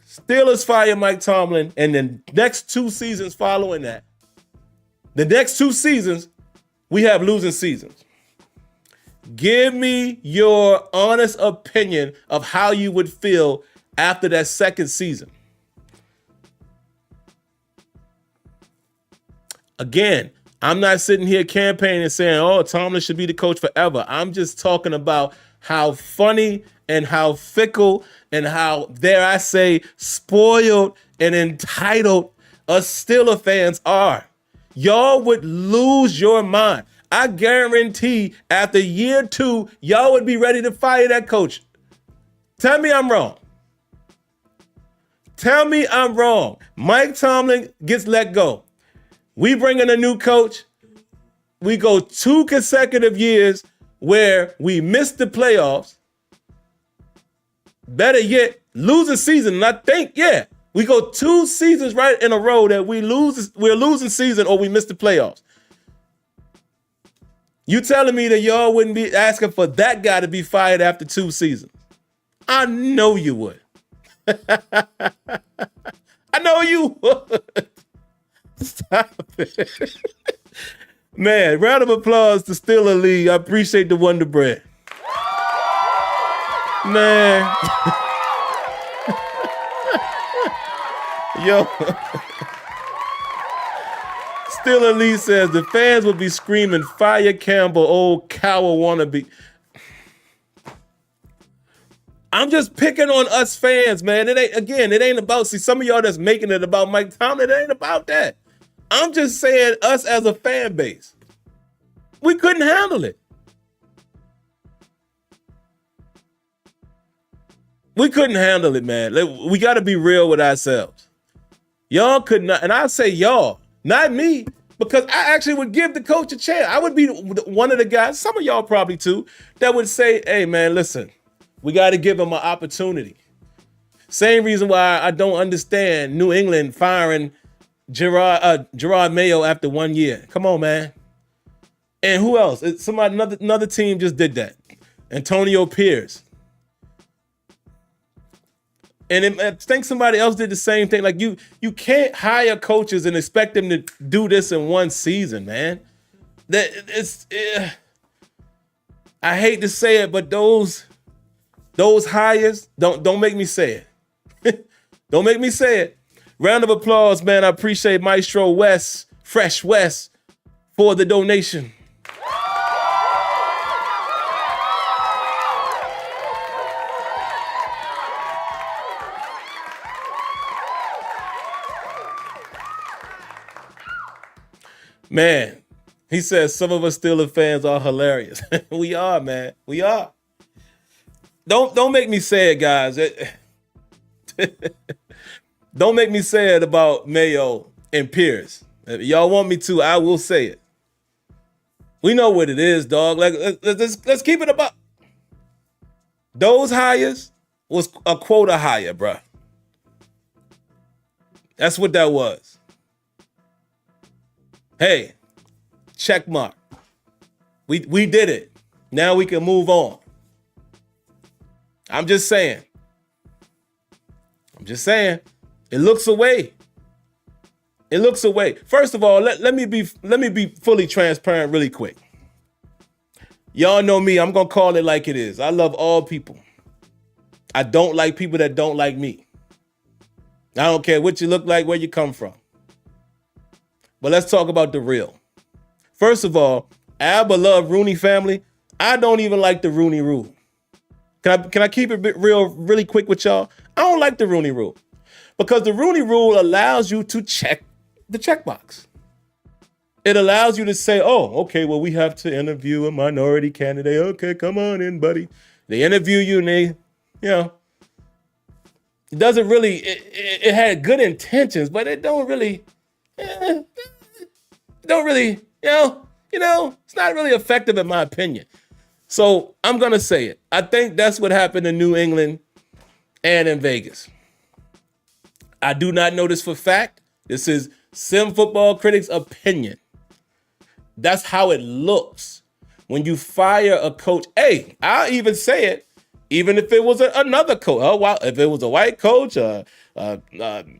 Steelers fire Mike Tomlin, and the next 2 seasons following that, the next 2 seasons, we have losing seasons. Give me your honest opinion of how you would feel after that 2nd season. Again, I'm not sitting here campaigning saying, oh, Tomlin should be the coach forever. I'm just talking about how funny and how fickle and how, dare I say, spoiled and entitled us Steeler fans are. Y'all would lose your mind. I guarantee after year 2, y'all would be ready to fire that coach. Tell me I'm wrong. Tell me I'm wrong. Mike Tomlin gets let go. We bring in a new coach. We go 2 consecutive years where we miss the playoffs. Better yet, losing season. And I think, yeah, we go 2 seasons right in a row that we're losing season or we miss the playoffs. You telling me that y'all wouldn't be asking for that guy to be fired after 2 seasons? I know you would. I know you would. Stop it. Man, round of applause to Steeler Lee. I appreciate the Wonder Bread. Man. Yo. Steeler Lee says the fans would be screaming, "Fire Campbell, old coward wannabe." I'm just picking on us fans, man. It ain't about, see, some of y'all that's making it about Mike Tomlin, it ain't about that. I'm just saying us as a fan base. We couldn't handle it. We couldn't handle it, man. We got to be real with ourselves. Y'all could not, and I say y'all, not me, because I actually would give the coach a chance. I would be one of the guys, some of y'all probably too, that would say, hey, man, listen, we got to give him an opportunity. Same reason why I don't understand New England firing Gerard Mayo after 1 year. Come on, man. And who else? Another team just did that. Antonio Pierce. And I think somebody else did the same thing. Like you can't hire coaches and expect them to do this in one season, man. I hate to say it, but those hires, don't make me say it. Don't make me say it. Round of applause, man. I appreciate Maestro West, Fresh West, for the donation. Man, he says some of us Steelers fans are hilarious. We are, man. We are. Don't make me say it, guys. Don't make me say it about Mayo and Pierce. If y'all want me to, I will say it. We know what it is, dog. Like let's keep it about. Those hires was a quota hire, bruh. That's what that was. Hey, check mark. We did it. Now we can move on. I'm just saying. It looks away. It looks away. First of all, let me be fully transparent really quick. Y'all know me. I'm going to call it like it is. I love all people. I don't like people that don't like me. I don't care what you look like, where you come from. But let's talk about the real. First of all, our beloved Rooney family, I don't even like the Rooney rule. Can I keep it really quick with y'all? I don't like the Rooney rule because the Rooney rule allows you to check the checkbox. It allows you to say, oh, okay, well, we have to interview a minority candidate. Okay, come on in, buddy. They interview you and they, it doesn't really, it had good intentions, but it don't really, it's not really effective in my opinion. So I'm going to say it. I think that's what happened in New England and in Vegas. I do not know this for fact. This is SimFBallCritic's opinion. That's how it looks when you fire a coach. Hey, I'll even say it, even if it was another coach. Oh, wow. If it was a white coach, a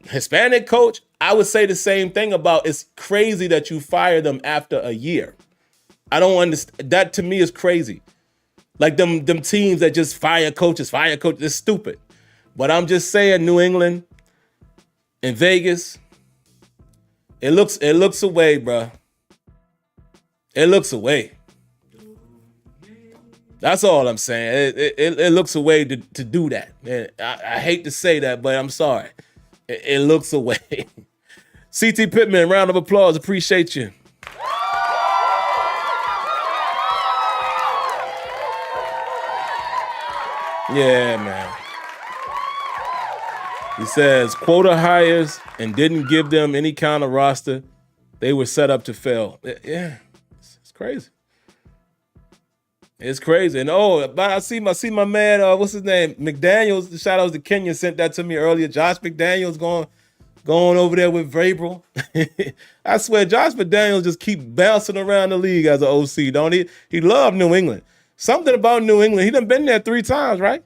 Hispanic coach, I would say the same thing about it's crazy that you fire them after a year. I don't understand. That to me is crazy. Like them teams that just fire coaches, it's stupid. But I'm just saying, New England and Vegas, it looks away, bro. It looks away. That's all I'm saying. It looks away to do that. And I hate to say that, but I'm sorry. It looks away. CT Pittman, round of applause. Appreciate you. Yeah, man. He says, quota hires and didn't give them any kind of roster. They were set up to fail. Yeah, it's crazy. It's crazy. And I see my man, what's his name? McDaniels, shout out to Kenya, sent that to me earlier. Josh McDaniels going over there with Vrabel. I swear, Josh McDaniels just keep bouncing around the league as an OC, don't he? He loved New England. Something about New England. He done been there 3 times, right?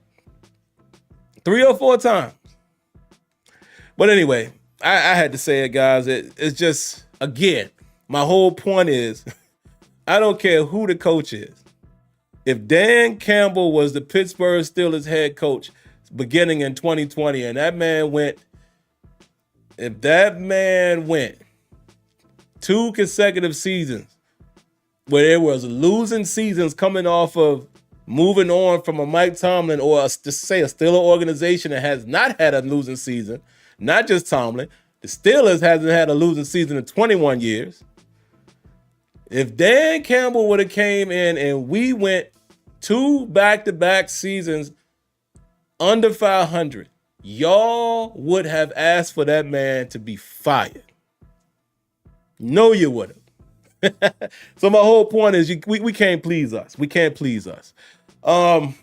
3 or 4 times. But anyway, I had to say it, guys. It's just, again, my whole point is I don't care who the coach is. If Dan Campbell was the Pittsburgh Steelers head coach beginning in 2020, and if that man went 2 consecutive seasons where there was losing seasons coming off of moving on from a Mike Tomlin or just say a Steeler organization that has not had a losing season, not just Tomlin, the Steelers hasn't had a losing season in 21 years. If Dan Campbell would have came in and we went 2 back-to-back seasons under 500, y'all would have asked for that man to be fired. No, you wouldn't. So my whole point is we can't please us. We can't please us. And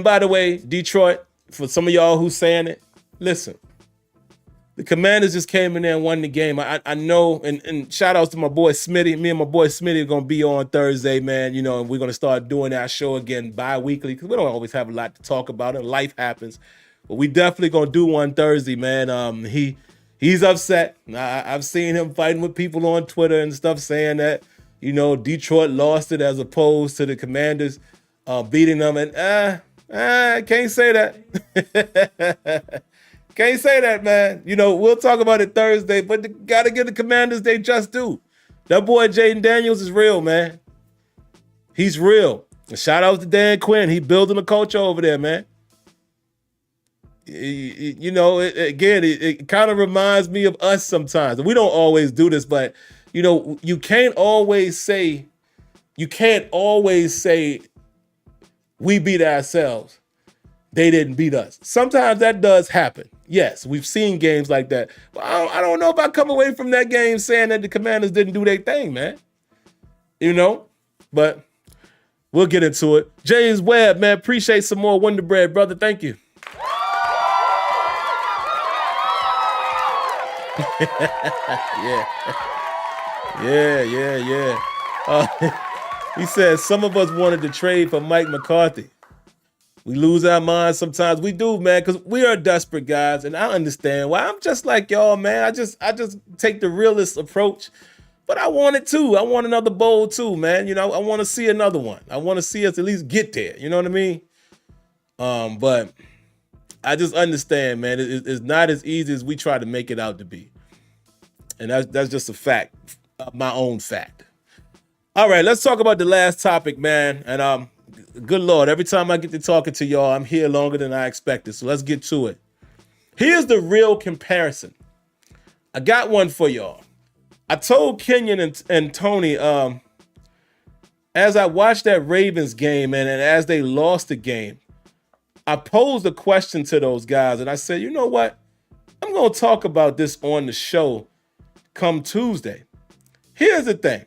by the way, Detroit, for some of y'all who's saying it, listen, the Commanders just came in there and won the game. I know, and shout outs to my boy Smitty. Me and my boy Smitty are going to be on Thursday, man. You know, and we're going to start doing our show again bi-weekly because we don't always have a lot to talk about and life happens. But we definitely going to do one Thursday, man. He's upset. I've seen him fighting with people on Twitter and stuff saying that, you know, Detroit lost it as opposed to the Commanders beating them. And I can't say that. Can't say that, man. You know, we'll talk about it Thursday, but got to give the Commanders they just do. That boy Jaden Daniels is real, man. He's real. And shout out to Dan Quinn. He building a culture over there, man. You know, it kind of reminds me of us sometimes. We don't always do this, but, you know, you can't always say we beat ourselves. They didn't beat us. Sometimes that does happen. Yes, we've seen games like that. But I don't know if I come away from that game saying that the Commanders didn't do their thing, man. You know, but we'll get into it. James Webb, man, appreciate some more Wonder Bread, brother. Thank you. Yeah. He says some of us wanted to trade for Mike McCarthy. We lose our minds sometimes. We do, man, because we are desperate guys, and I understand why. I'm just like y'all, man. I just take the realist approach, but I want it too. I want another bowl too, man. You know, I want to see another one. I want to see us at least get there. You know what I mean? But I just understand, man. It's not as easy as we try to make it out to be, and that's just a fact, my own fact. All right, let's talk about the last topic, man. And good Lord, every time I get to talking to y'all, I'm here longer than I expected. So let's get to it. Here's the real comparison. I got one for y'all. I told Kenyon and Tony, as I watched that Ravens game and as they lost the game, I posed a question to those guys. And I said, you know what? I'm going to talk about this on the show come Tuesday. Here's the thing.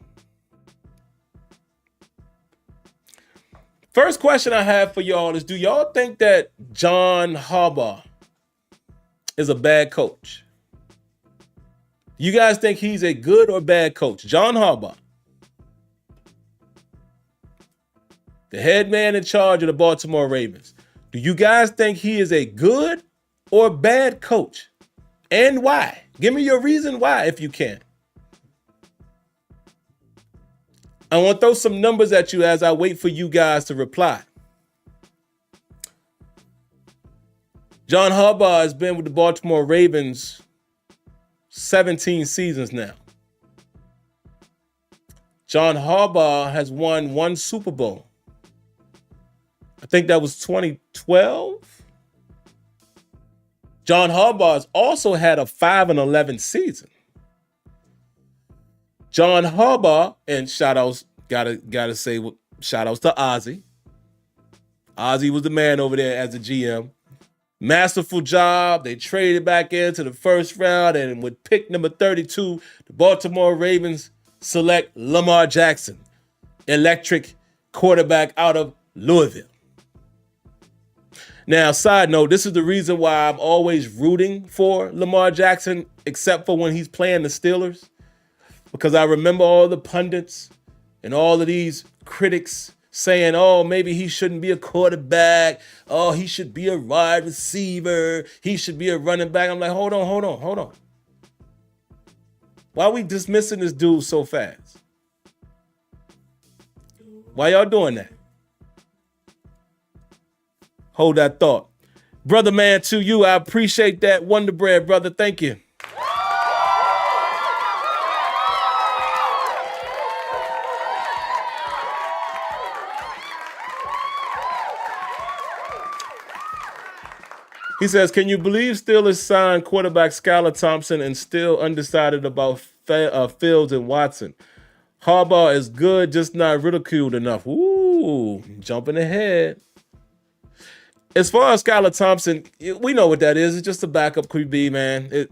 First question I have for y'all is, do y'all think that John Harbaugh is a bad coach? You guys think he's a good or bad coach? John Harbaugh, the head man in charge of the Baltimore Ravens. Do you guys think he is a good or bad coach? And why? Give me your reason why, if you can. I want to throw some numbers at you as I wait for you guys to reply. John Harbaugh has been with the Baltimore Ravens 17 seasons now. John Harbaugh has won 1 Super Bowl. I think that was 2012. John Harbaugh has also had a 5-11 season. John Harbaugh, and shout outs, gotta say shout outs to Ozzie. Ozzie was the man over there as the GM. Masterful job. They traded back into the first round, and with pick number 32, the Baltimore Ravens select Lamar Jackson, electric quarterback out of Louisville. Now, side note, this is the reason why I'm always rooting for Lamar Jackson, except for when he's playing the Steelers. Because I remember all the pundits and all of these critics saying, oh, maybe he shouldn't be a quarterback. Oh, he should be a wide receiver. He should be a running back. I'm like, hold on. Why are we dismissing this dude so fast? Why y'all doing that? Hold that thought. Brother man, to you, I appreciate that. Wonder Bread, brother. Thank you. He says, can you believe Steelers signed quarterback Skylar Thompson and still undecided about Fields and Watson? Harbaugh is good, just not ridiculed enough. Ooh, jumping ahead. As far as Skylar Thompson, we know what that is. It's just a backup QB, man.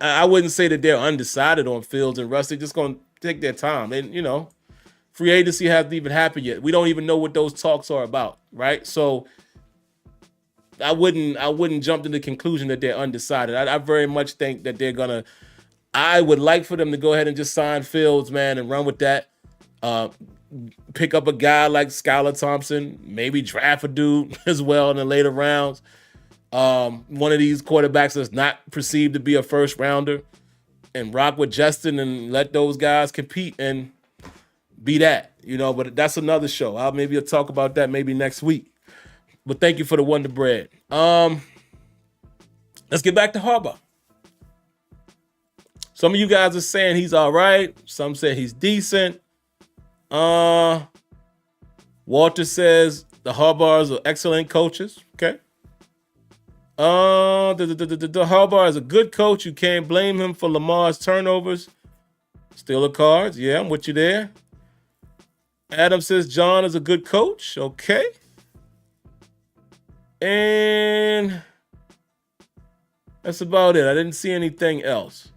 I wouldn't say that they're undecided on Fields and Russ. They're just going to take their time. And, free agency hasn't even happened yet. We don't even know what those talks are about, right? So I wouldn't jump to the conclusion that they're undecided. I very much think that they're going to – I would like for them to go ahead and just sign Fields, man, and run with that. Pick up a guy like Skylar Thompson, maybe draft a dude as well in the later rounds. One of these quarterbacks that's not perceived to be a first rounder, and rock with Justin and let those guys compete and be that, but that's another show. I'll talk about that maybe next week. But thank you for the Wonder Bread. Let's get back to Harbaugh. Some of you guys are saying he's all right. Some say he's decent. Walter says the Harbaughs are excellent coaches. Okay. The Harbaugh is a good coach. You can't blame him for Lamar's turnovers. Still a cards. Yeah, I'm with you there. Adam says John is a good coach. Okay. And that's about it. I didn't see anything else.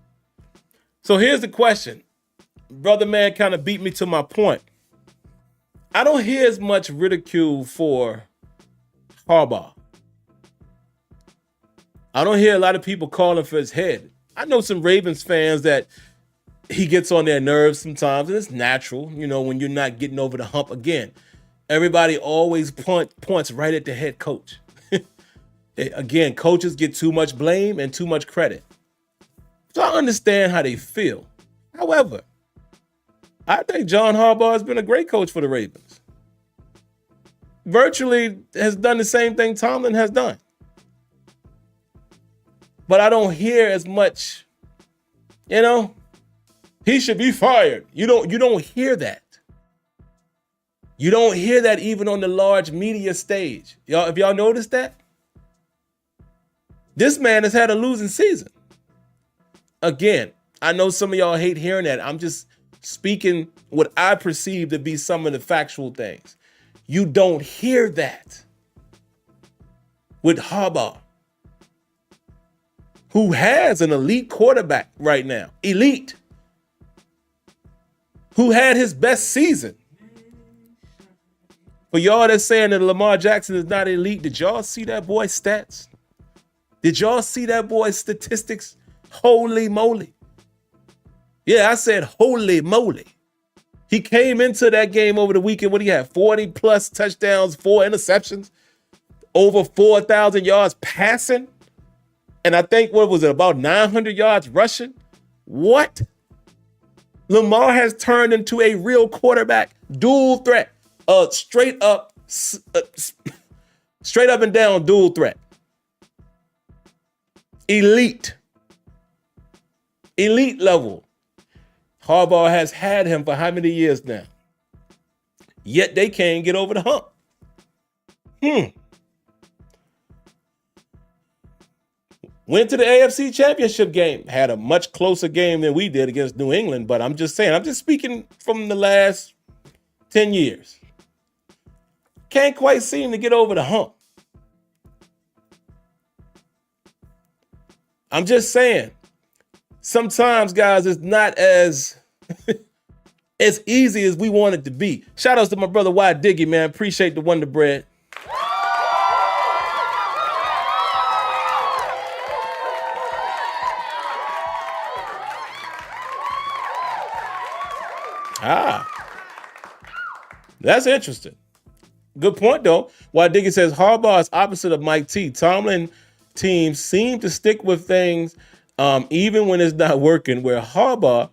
So here's the question. Brother man kind of beat me to my point. I don't hear as much ridicule for Harbaugh. I don't hear a lot of people calling for his head. I know some Ravens fans that he gets on their nerves sometimes, and it's natural, when you're not getting over the hump again. Everybody always points right at the head coach. Again, coaches get too much blame and too much credit. So I understand how they feel. However, I think John Harbaugh has been a great coach for the Ravens. Virtually has done the same thing Tomlin has done. But I don't hear as much, he should be fired. You don't hear that. You don't hear that even on the large media stage. Have y'all noticed that? This man has had a losing season. Again, I know some of y'all hate hearing that. I'm just speaking what I perceive to be some of the factual things. You don't hear that with Harbaugh, who has an elite quarterback right now. Elite. Who had his best season. For y'all that's saying that Lamar Jackson is not elite, did y'all see that boy's stats? Did y'all see that boy's statistics? Holy moly. Yeah, I said holy moly. He came into that game over the weekend. What do you have? 40 plus touchdowns, 4 interceptions, over 4,000 yards passing. And I think, what was it, about 900 yards rushing? What? Lamar has turned into a real quarterback, dual threat, straight up and down dual threat. Elite level. Harbaugh has had him for how many years now? Yet they can't get over the hump. Went to the AFC Championship game. Had a much closer game than we did against New England, but I'm just speaking from the last 10 years. Can't quite seem to get over the hump. I'm just saying, sometimes, guys, it's not as easy as we want it to be. Shout outs to my brother Y Diggy, man. Appreciate the Wonder Bread. That's interesting. Good point, though. Y Diggy says Harbaugh is opposite of Mike T. Tomlin teams seem to stick with things even when it's not working, where Harbaugh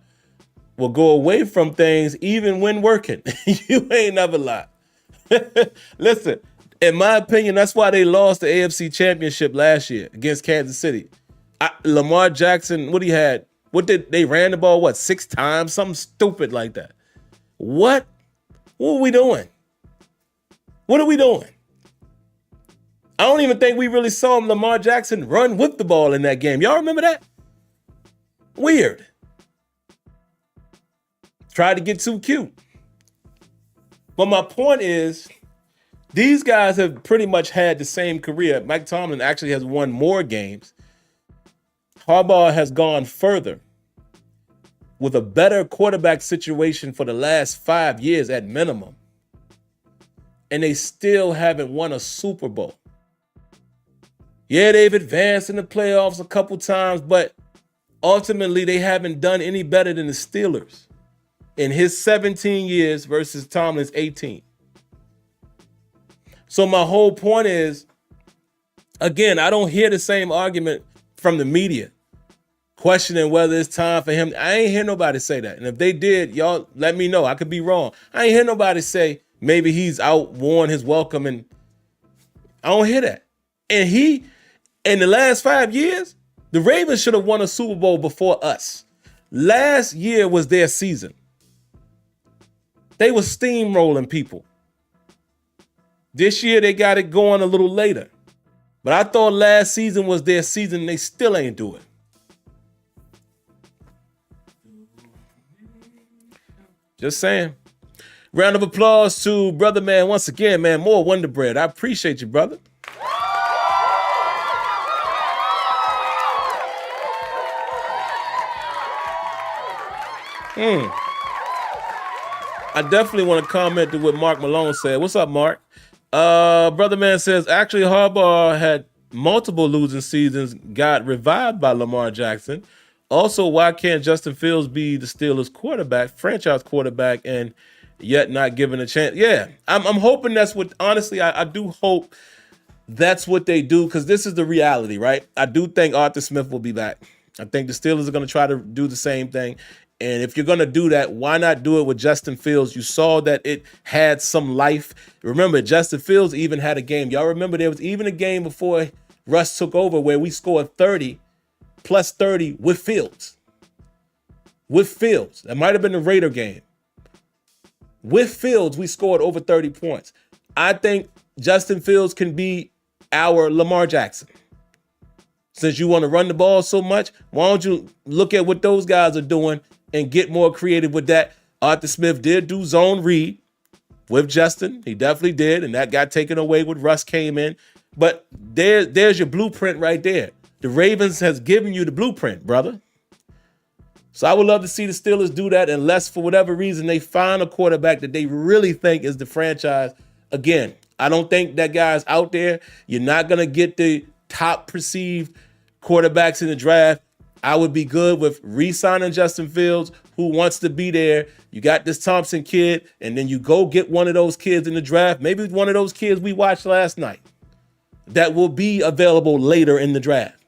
will go away from things even when working. You ain't never lied. Listen, in my opinion, that's why they lost the AFC Championship last year against Kansas City. Lamar Jackson, what he had? They ran the ball, 6 times? Something stupid like that. What? What are we doing? What are we doing? I don't even think we really saw Lamar Jackson run with the ball in that game. Y'all remember that? Weird. Tried to get too cute. But my point is, these guys have pretty much had the same career. Mike Tomlin actually has won more games. Harbaugh has gone further with a better quarterback situation for the last 5 years at minimum. And they still haven't won a Super Bowl. Yeah, they've advanced in the playoffs a couple times, but ultimately they haven't done any better than the Steelers in his 17 years versus Tomlin's 18. So my whole point is, again, I don't hear the same argument from the media questioning whether it's time for him. I ain't hear nobody say that. And if they did, y'all let me know. I could be wrong. I ain't hear nobody say maybe he's outworn his welcome, and I don't hear that. And in the last 5 years, the Ravens should have won a Super Bowl before us. Last year was their season. They were steamrolling people. This year, they got it going a little later. But I thought last season was their season, and they still ain't do it. Just saying. Round of applause to Brother Man once again, man. More Wonder Bread. I appreciate you, brother. I definitely want to comment to what Mark Malone said. What's up, Mark? Brother Man says, actually, Harbaugh had multiple losing seasons, got revived by Lamar Jackson. Also, why can't Justin Fields be the Steelers quarterback, franchise quarterback, and yet not given a chance? Yeah, I'm hoping that's what, honestly, I do hope that's what they do, because this is the reality, right? I do think Arthur Smith will be back. I think the Steelers are going to try to do the same thing. And if you're going to do that, why not do it with Justin Fields? You saw that it had some life. Remember, Justin Fields even had a game. Y'all remember there was even a game before Russ took over where we scored 30, plus 30 with Fields. With Fields. That might have been the Raider game. With Fields, we scored over 30 points. I think Justin Fields can be our Lamar Jackson. Since you want to run the ball so much, why don't you look at what those guys are doing and get more creative with that? Arthur Smith did do zone read with Justin. He definitely did, and that got taken away when Russ came in. But there's your blueprint right there. The Ravens has given you the blueprint, brother. So I would love to see the Steelers do that, unless for whatever reason they find a quarterback that they really think is the franchise. Again, I don't think that guy's out there. You're not going to get the top perceived quarterbacks in the draft. I would be good with re-signing Justin Fields, who wants to be there. You got this Thompson kid, and then you go get one of those kids in the draft, maybe one of those kids we watched last night, that will be available later in the draft.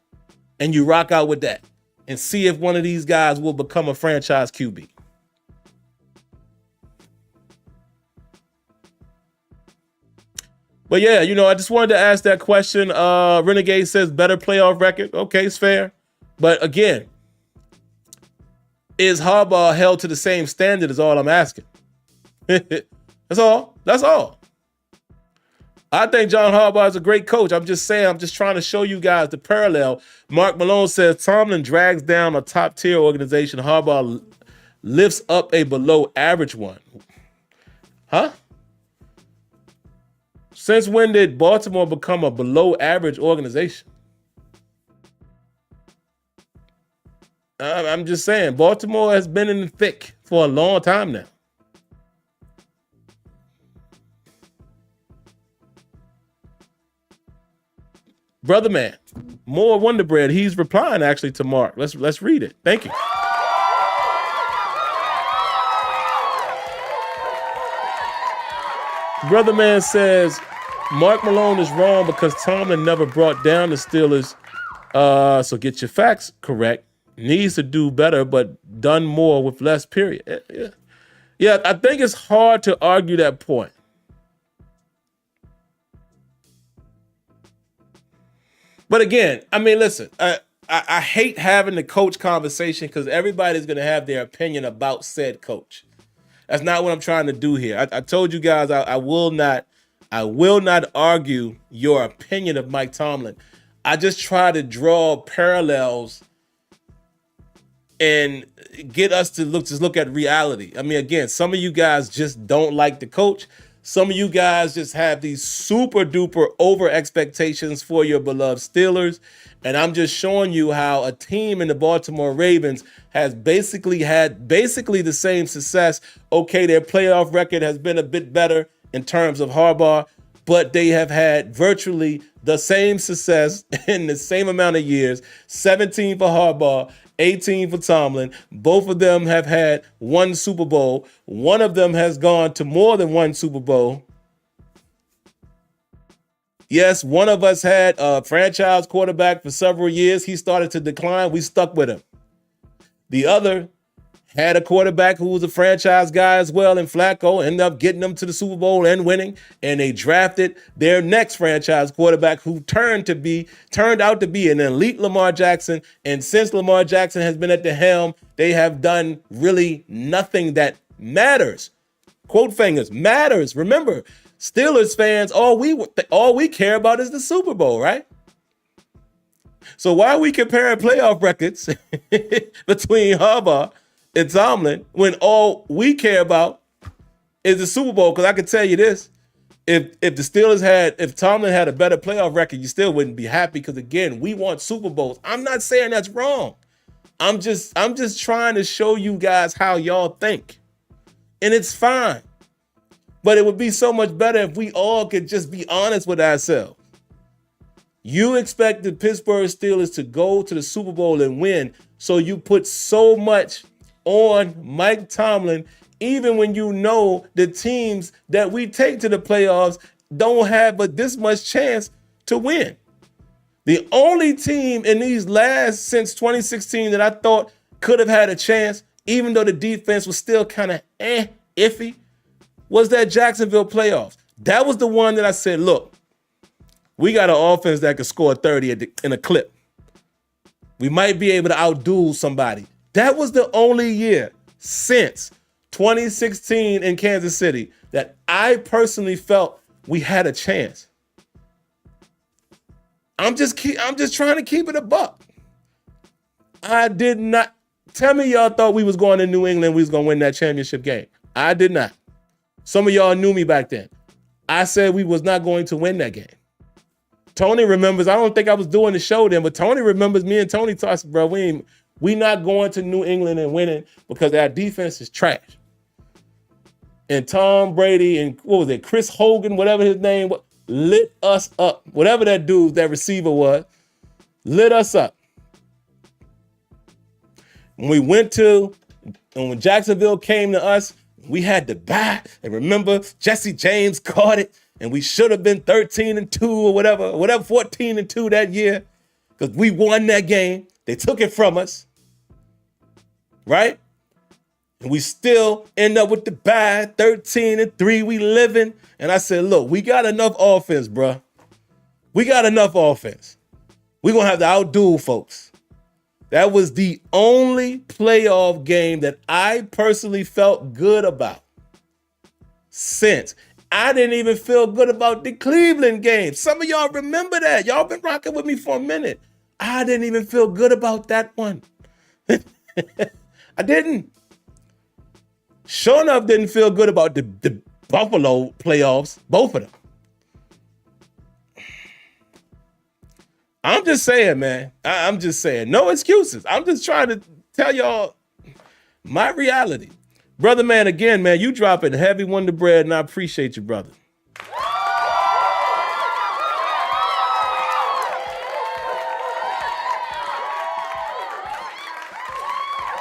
And you rock out with that and see if one of these guys will become a franchise QB. But yeah, I just wanted to ask that question. Renegade says better playoff record. Okay, it's fair. But again, is Harbaugh held to the same standard is all I'm asking. That's all. That's all. I think John Harbaugh is a great coach. I'm just saying, I'm just trying to show you guys the parallel. Mark Malone says Tomlin drags down a top-tier organization. Harbaugh lifts up a below-average one. Huh? Since when did Baltimore become a below-average organization? I'm just saying, Baltimore has been in the thick for a long time now. Brother Man, more Wonder Bread. He's replying actually to Mark. Let's read it. Thank you. Brother Man says, Mark Malone is wrong because Tomlin never brought down the Steelers. So get your facts correct. Needs to do better, but done more with less, period. Yeah, I think it's hard to argue that point. But again, I mean, listen, I hate having the coach conversation because everybody's going to have their opinion about said coach. That's not what I'm trying to do here. I told you guys I will not argue your opinion of Mike Tomlin. I just try to draw parallels and get us to look at reality. I mean, again, some of you guys just don't like the coach. Some of you guys just have these super duper over expectations for your beloved Steelers. And I'm just showing you how a team in the Baltimore Ravens has basically had the same success. Okay, their playoff record has been a bit better in terms of Harbaugh, but they have had virtually the same success in the same amount of years. 17 for Harbaugh, 18 for Tomlin. Both of them have had one Super Bowl. One of them has gone to more than one Super Bowl. Yes, one of us had a franchise quarterback for several years. He started to decline. We stuck with him. The other had a quarterback who was a franchise guy as well in Flacco, ended up getting them to the Super Bowl and winning. And they drafted their next franchise quarterback who turned out to be an elite Lamar Jackson. And since Lamar Jackson has been at the helm, they have done really nothing that matters. Quote fingers, matters. Remember, Steelers fans, all we care about is the Super Bowl, right? So why are we comparing playoff records between Harbaugh and Tomlin when all we care about is the Super Bowl? Because I can tell you this, if Tomlin had a better playoff record, you still wouldn't be happy because, again, we want Super Bowls. I'm not saying that's wrong. I'm just trying to show you guys how y'all think. And it's fine. But it would be so much better if we all could just be honest with ourselves. You expect the Pittsburgh Steelers to go to the Super Bowl and win, so you put so much on Mike Tomlin, even when you know the teams that we take to the playoffs don't have but this much chance to win. The only team in these last since 2016 that I thought could have had a chance, even though the defense was still kind of iffy, was that Jacksonville playoffs. That was the one that I said, look, we got an offense that could score 30 in a clip. We might be able to outdo somebody. That was the only year since 2016 in Kansas City that I personally felt we had a chance. I'm just trying to keep it a buck. I did not. Tell me y'all thought we was going to New England, we was going to win that championship game. I did not. Some of y'all knew me back then. I said we was not going to win that game. Tony remembers, I don't think I was doing the show then, but Tony remembers me and Tony talks, bro, we not going to New England and winning because our defense is trash. And Tom Brady and what was it, Chris Hogan, whatever his name was, lit us up. Whatever that dude, that receiver was, lit us up. When Jacksonville came to us, we had to buy. And remember, Jesse James caught it, and we should have been 13-2 or whatever, 14-2 that year, because we won that game. They took it from us, right? And we still end up with the bye, 13-3. We living. And I said, look, we got enough offense, bro. We got enough offense. We're going to have to outdo folks. That was the only playoff game that I personally felt good about since. I didn't even feel good about the Cleveland game. Some of y'all remember that. Y'all been rocking with me for a minute. I didn't even feel good about that one. I didn't. Sure enough, didn't feel good about the Buffalo playoffs, both of them. I'm just saying, man. I'm just saying. No excuses. I'm just trying to tell y'all my reality. Brother, man, again, man, you dropping heavy Wonder Bread, and I appreciate you, brother.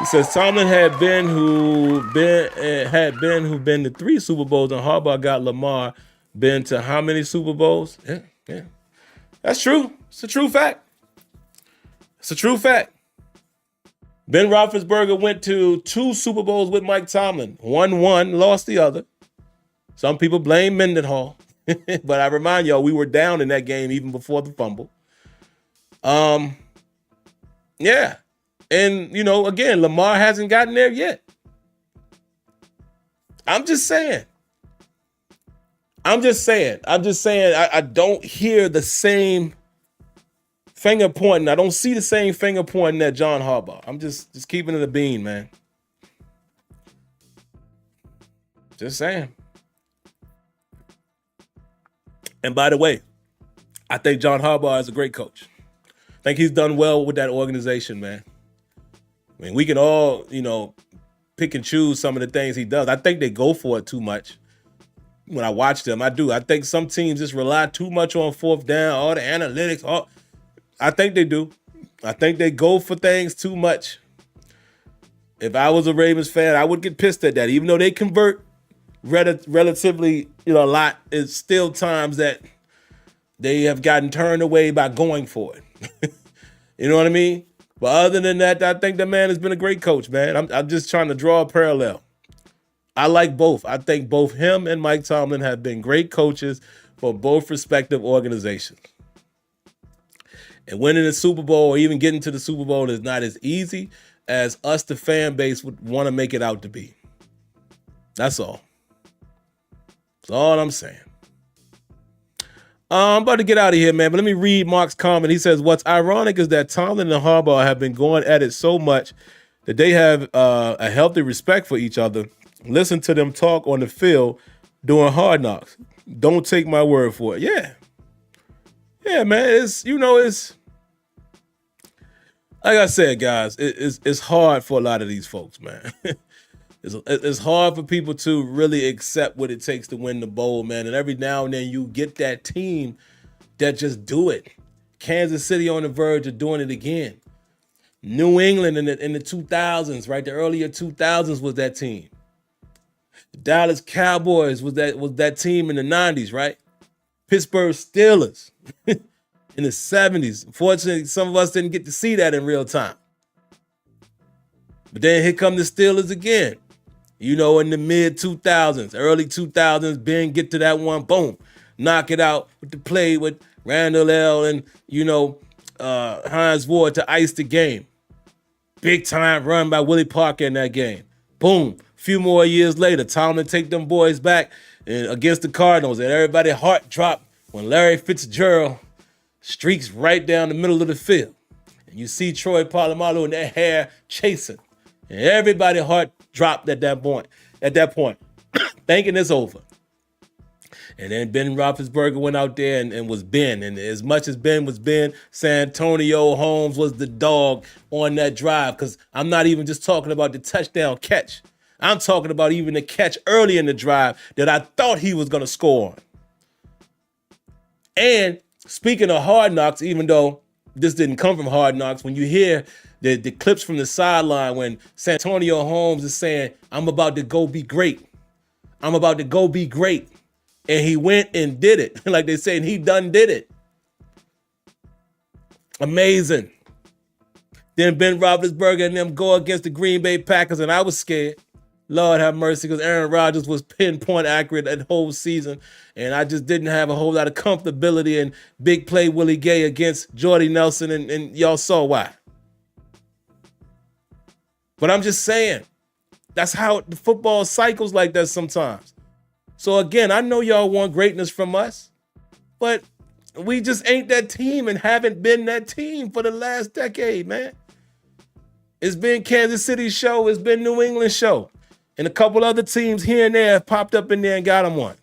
He says Tomlin had been to 3 Super Bowls, and Harbaugh got Lamar been to how many Super Bowls? Yeah. That's true. It's a true fact. It's a true fact. Ben Roethlisberger went to 2 Super Bowls with Mike Tomlin. Won one, lost the other. Some people blame Mendenhall. But I remind y'all, we were down in that game even before the fumble. Yeah. And, again, Lamar hasn't gotten there yet. I'm just saying. I don't hear the same finger pointing. I don't see the same finger pointing at John Harbaugh. I'm just keeping it a bean, man. Just saying. And by the way, I think John Harbaugh is a great coach. I think he's done well with that organization, man. I mean, we can all, pick and choose some of the things he does. I think they go for it too much. When I watch them, I do. I think some teams just rely too much on fourth down, all the analytics. I think they do. I think they go for things too much. If I was a Ravens fan, I would get pissed at that. Even though they convert relatively, a lot, it's still times that they have gotten turned away by going for it. You know what I mean? But other than that, I think the man has been a great coach, man. I'm just trying to draw a parallel. I like both. I think both him and Mike Tomlin have been great coaches for both respective organizations. And winning the Super Bowl or even getting to the Super Bowl is not as easy as us, the fan base, would want to make it out to be. That's all. That's all I'm saying. I'm about to get out of here, man, but let me read Mark's comment. He says, what's ironic is that Tomlin and Harbaugh have been going at it so much that they have a healthy respect for each other. Listen to them talk on the field during Hard Knocks. Don't take my word for it. Yeah. Yeah, man, it's like I said, guys, it's hard for a lot of these folks, man. It's hard for people to really accept what it takes to win the bowl, man. And every now and then you get that team that just do it. Kansas City on the verge of doing it again. New England in the 2000s, right? The earlier 2000s was that team. The Dallas Cowboys was that team in the 90s, right? Pittsburgh Steelers in the 70s. Unfortunately, some of us didn't get to see that in real time. But then here come the Steelers again. In the mid-2000s, early 2000s, Ben get to that one, boom, knock it out with the play with Randall L. and, Hines Ward to ice the game. Big time run by Willie Parker in that game. Boom. A few more years later, Tomlin take them boys back against the Cardinals, and everybody's heart dropped when Larry Fitzgerald streaks right down the middle of the field. And you see Troy Polamalu in that hair chasing. And everybody's heart dropped at that point, thinking it's over. And then Ben Roethlisberger went out there and was Ben. And as much as Ben was Ben, Santonio Holmes was the dog on that drive. Because I'm not even just talking about the touchdown catch. I'm talking about even the catch early in the drive that I thought he was going to score on. And speaking of Hard Knocks, even though this didn't come from Hard Knocks, when you hear the clips from the sideline when Santonio Holmes is saying, I'm about to go be great. I'm about to go be great. And he went and did it. Like they say, and he done did it. Amazing. Then Ben Roethlisberger and them go against the Green Bay Packers, and I was scared. Lord have mercy, because Aaron Rodgers was pinpoint accurate that whole season, and I just didn't have a whole lot of comfortability in big play Willie Gay against Jordy Nelson, and y'all saw why. But I'm just saying, that's how the football cycles like that sometimes. So again, I know y'all want greatness from us, but we just ain't that team and haven't been that team for the last decade, man. It's been Kansas City's show. It's been New England's show. And a couple other teams here and there have popped up in there and got them one.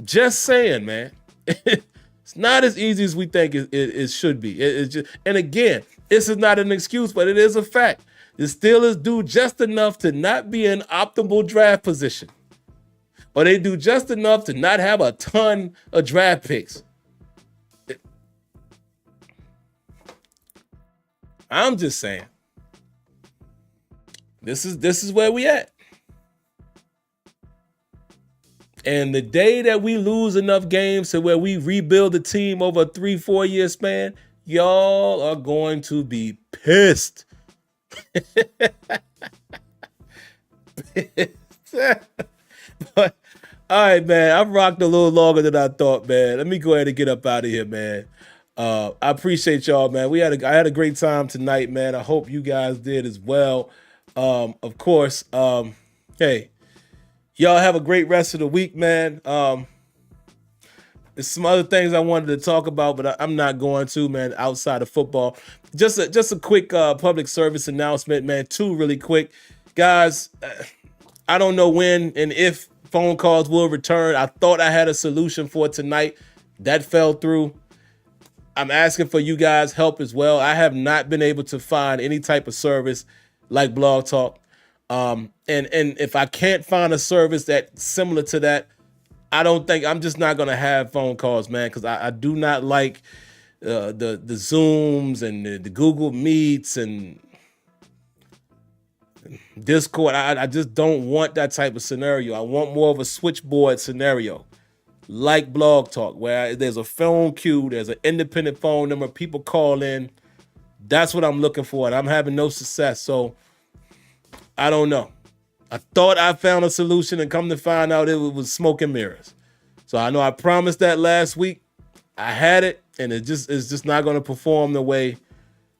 Just saying, man. It's not as easy as we think it should be. It's just, and again, this is not an excuse, but it is a fact. The Steelers do just enough to not be in optimal draft position. Or they do just enough to not have a ton of draft picks. I'm just saying. This is where we at. And the day that we lose enough games to where we rebuild the team over a 3-4 year span, Y'all are going to be pissed. But, all right, man. I've rocked a little longer than I thought, man. Let me go ahead and get up out of here, man. I appreciate y'all, man. I had a great time tonight, man. I hope you guys did as well. Of course, hey, y'all have a great rest of the week, man. There's some other things I wanted to talk about, but I'm not going to, man, outside of football. Just a quick public service announcement, man. 2 really quick. Guys, I don't know when and if phone calls will return. I thought I had a solution for tonight. That fell through. I'm asking for you guys' help as well. I have not been able to find any type of service like Blog Talk. And if I can't find a service that's similar to that, I'm just not going to have phone calls, man, because I do not like the Zooms and the Google Meets and Discord. I just don't want that type of scenario. I want more of a switchboard scenario like Blog Talk, where there's a phone queue, there's an independent phone number, people call in. That's what I'm looking for, and I'm having no success. So I don't know. I thought I found a solution, and come to find out it was smoke and mirrors. So I know I promised that last week. I had it, and it's just not going to perform the way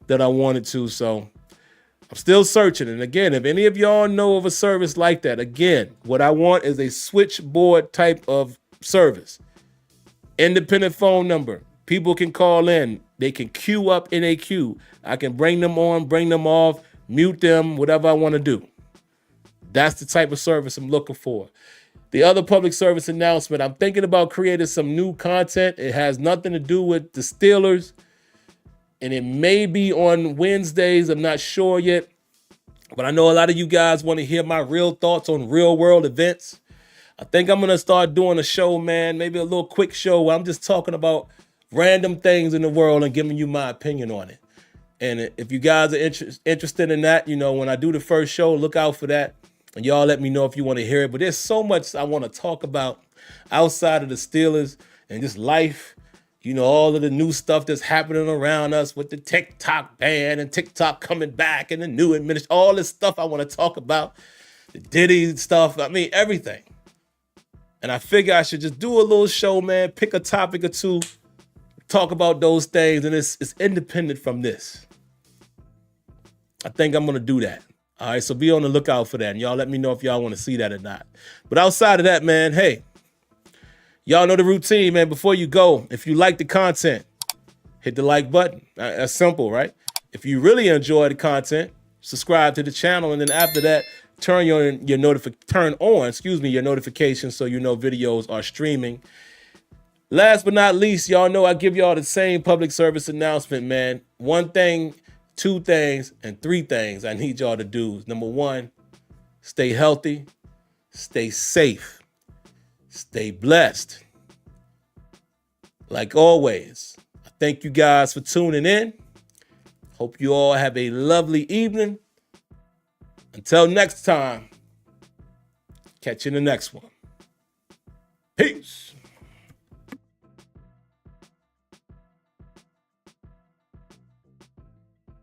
that I wanted to. So I'm still searching. And again, if any of y'all know of a service like that, again, what I want is a switchboard type of service. Independent phone number. People can call in. They can queue up in a queue. I can bring them on, bring them off, mute them, whatever I want to do. That's the type of service I'm looking for. The other public service announcement, I'm thinking about creating some new content. It has nothing to do with the Steelers, and it may be on Wednesdays. I'm not sure yet, but I know a lot of you guys want to hear my real thoughts on real world events. I think I'm going to start doing a show, man, maybe a little quick show where I'm just talking about random things in the world and giving you my opinion on it. And if you guys are interested in that, when I do the first show, look out for that. And y'all let me know if you want to hear it. But there's so much I want to talk about outside of the Steelers and just life. All of the new stuff that's happening around us with the TikTok ban and TikTok coming back and the new administration. All this stuff I want to talk about. The Diddy stuff. I mean, everything. And I figure I should just do a little show, man. Pick a topic or two. Talk about those things. And it's independent from this. I think I'm going to do that. All right, so be on the lookout for that. And y'all let me know if y'all want to see that or not. But outside of that, man, hey, y'all know the routine, man. Before you go, if you like the content, hit the like button. That's simple, right? If you really enjoy the content, subscribe to the channel. And then after that, turn on your notifications so you know videos are streaming. Last but not least, y'all know I give y'all the same public service announcement, man. 1 thing, 2 things, and 3 things I need y'all to do. Number 1, stay healthy, stay safe, stay blessed. Like always, I thank you guys for tuning in. Hope you all have a lovely evening. Until next time, catch you in the next one. Peace.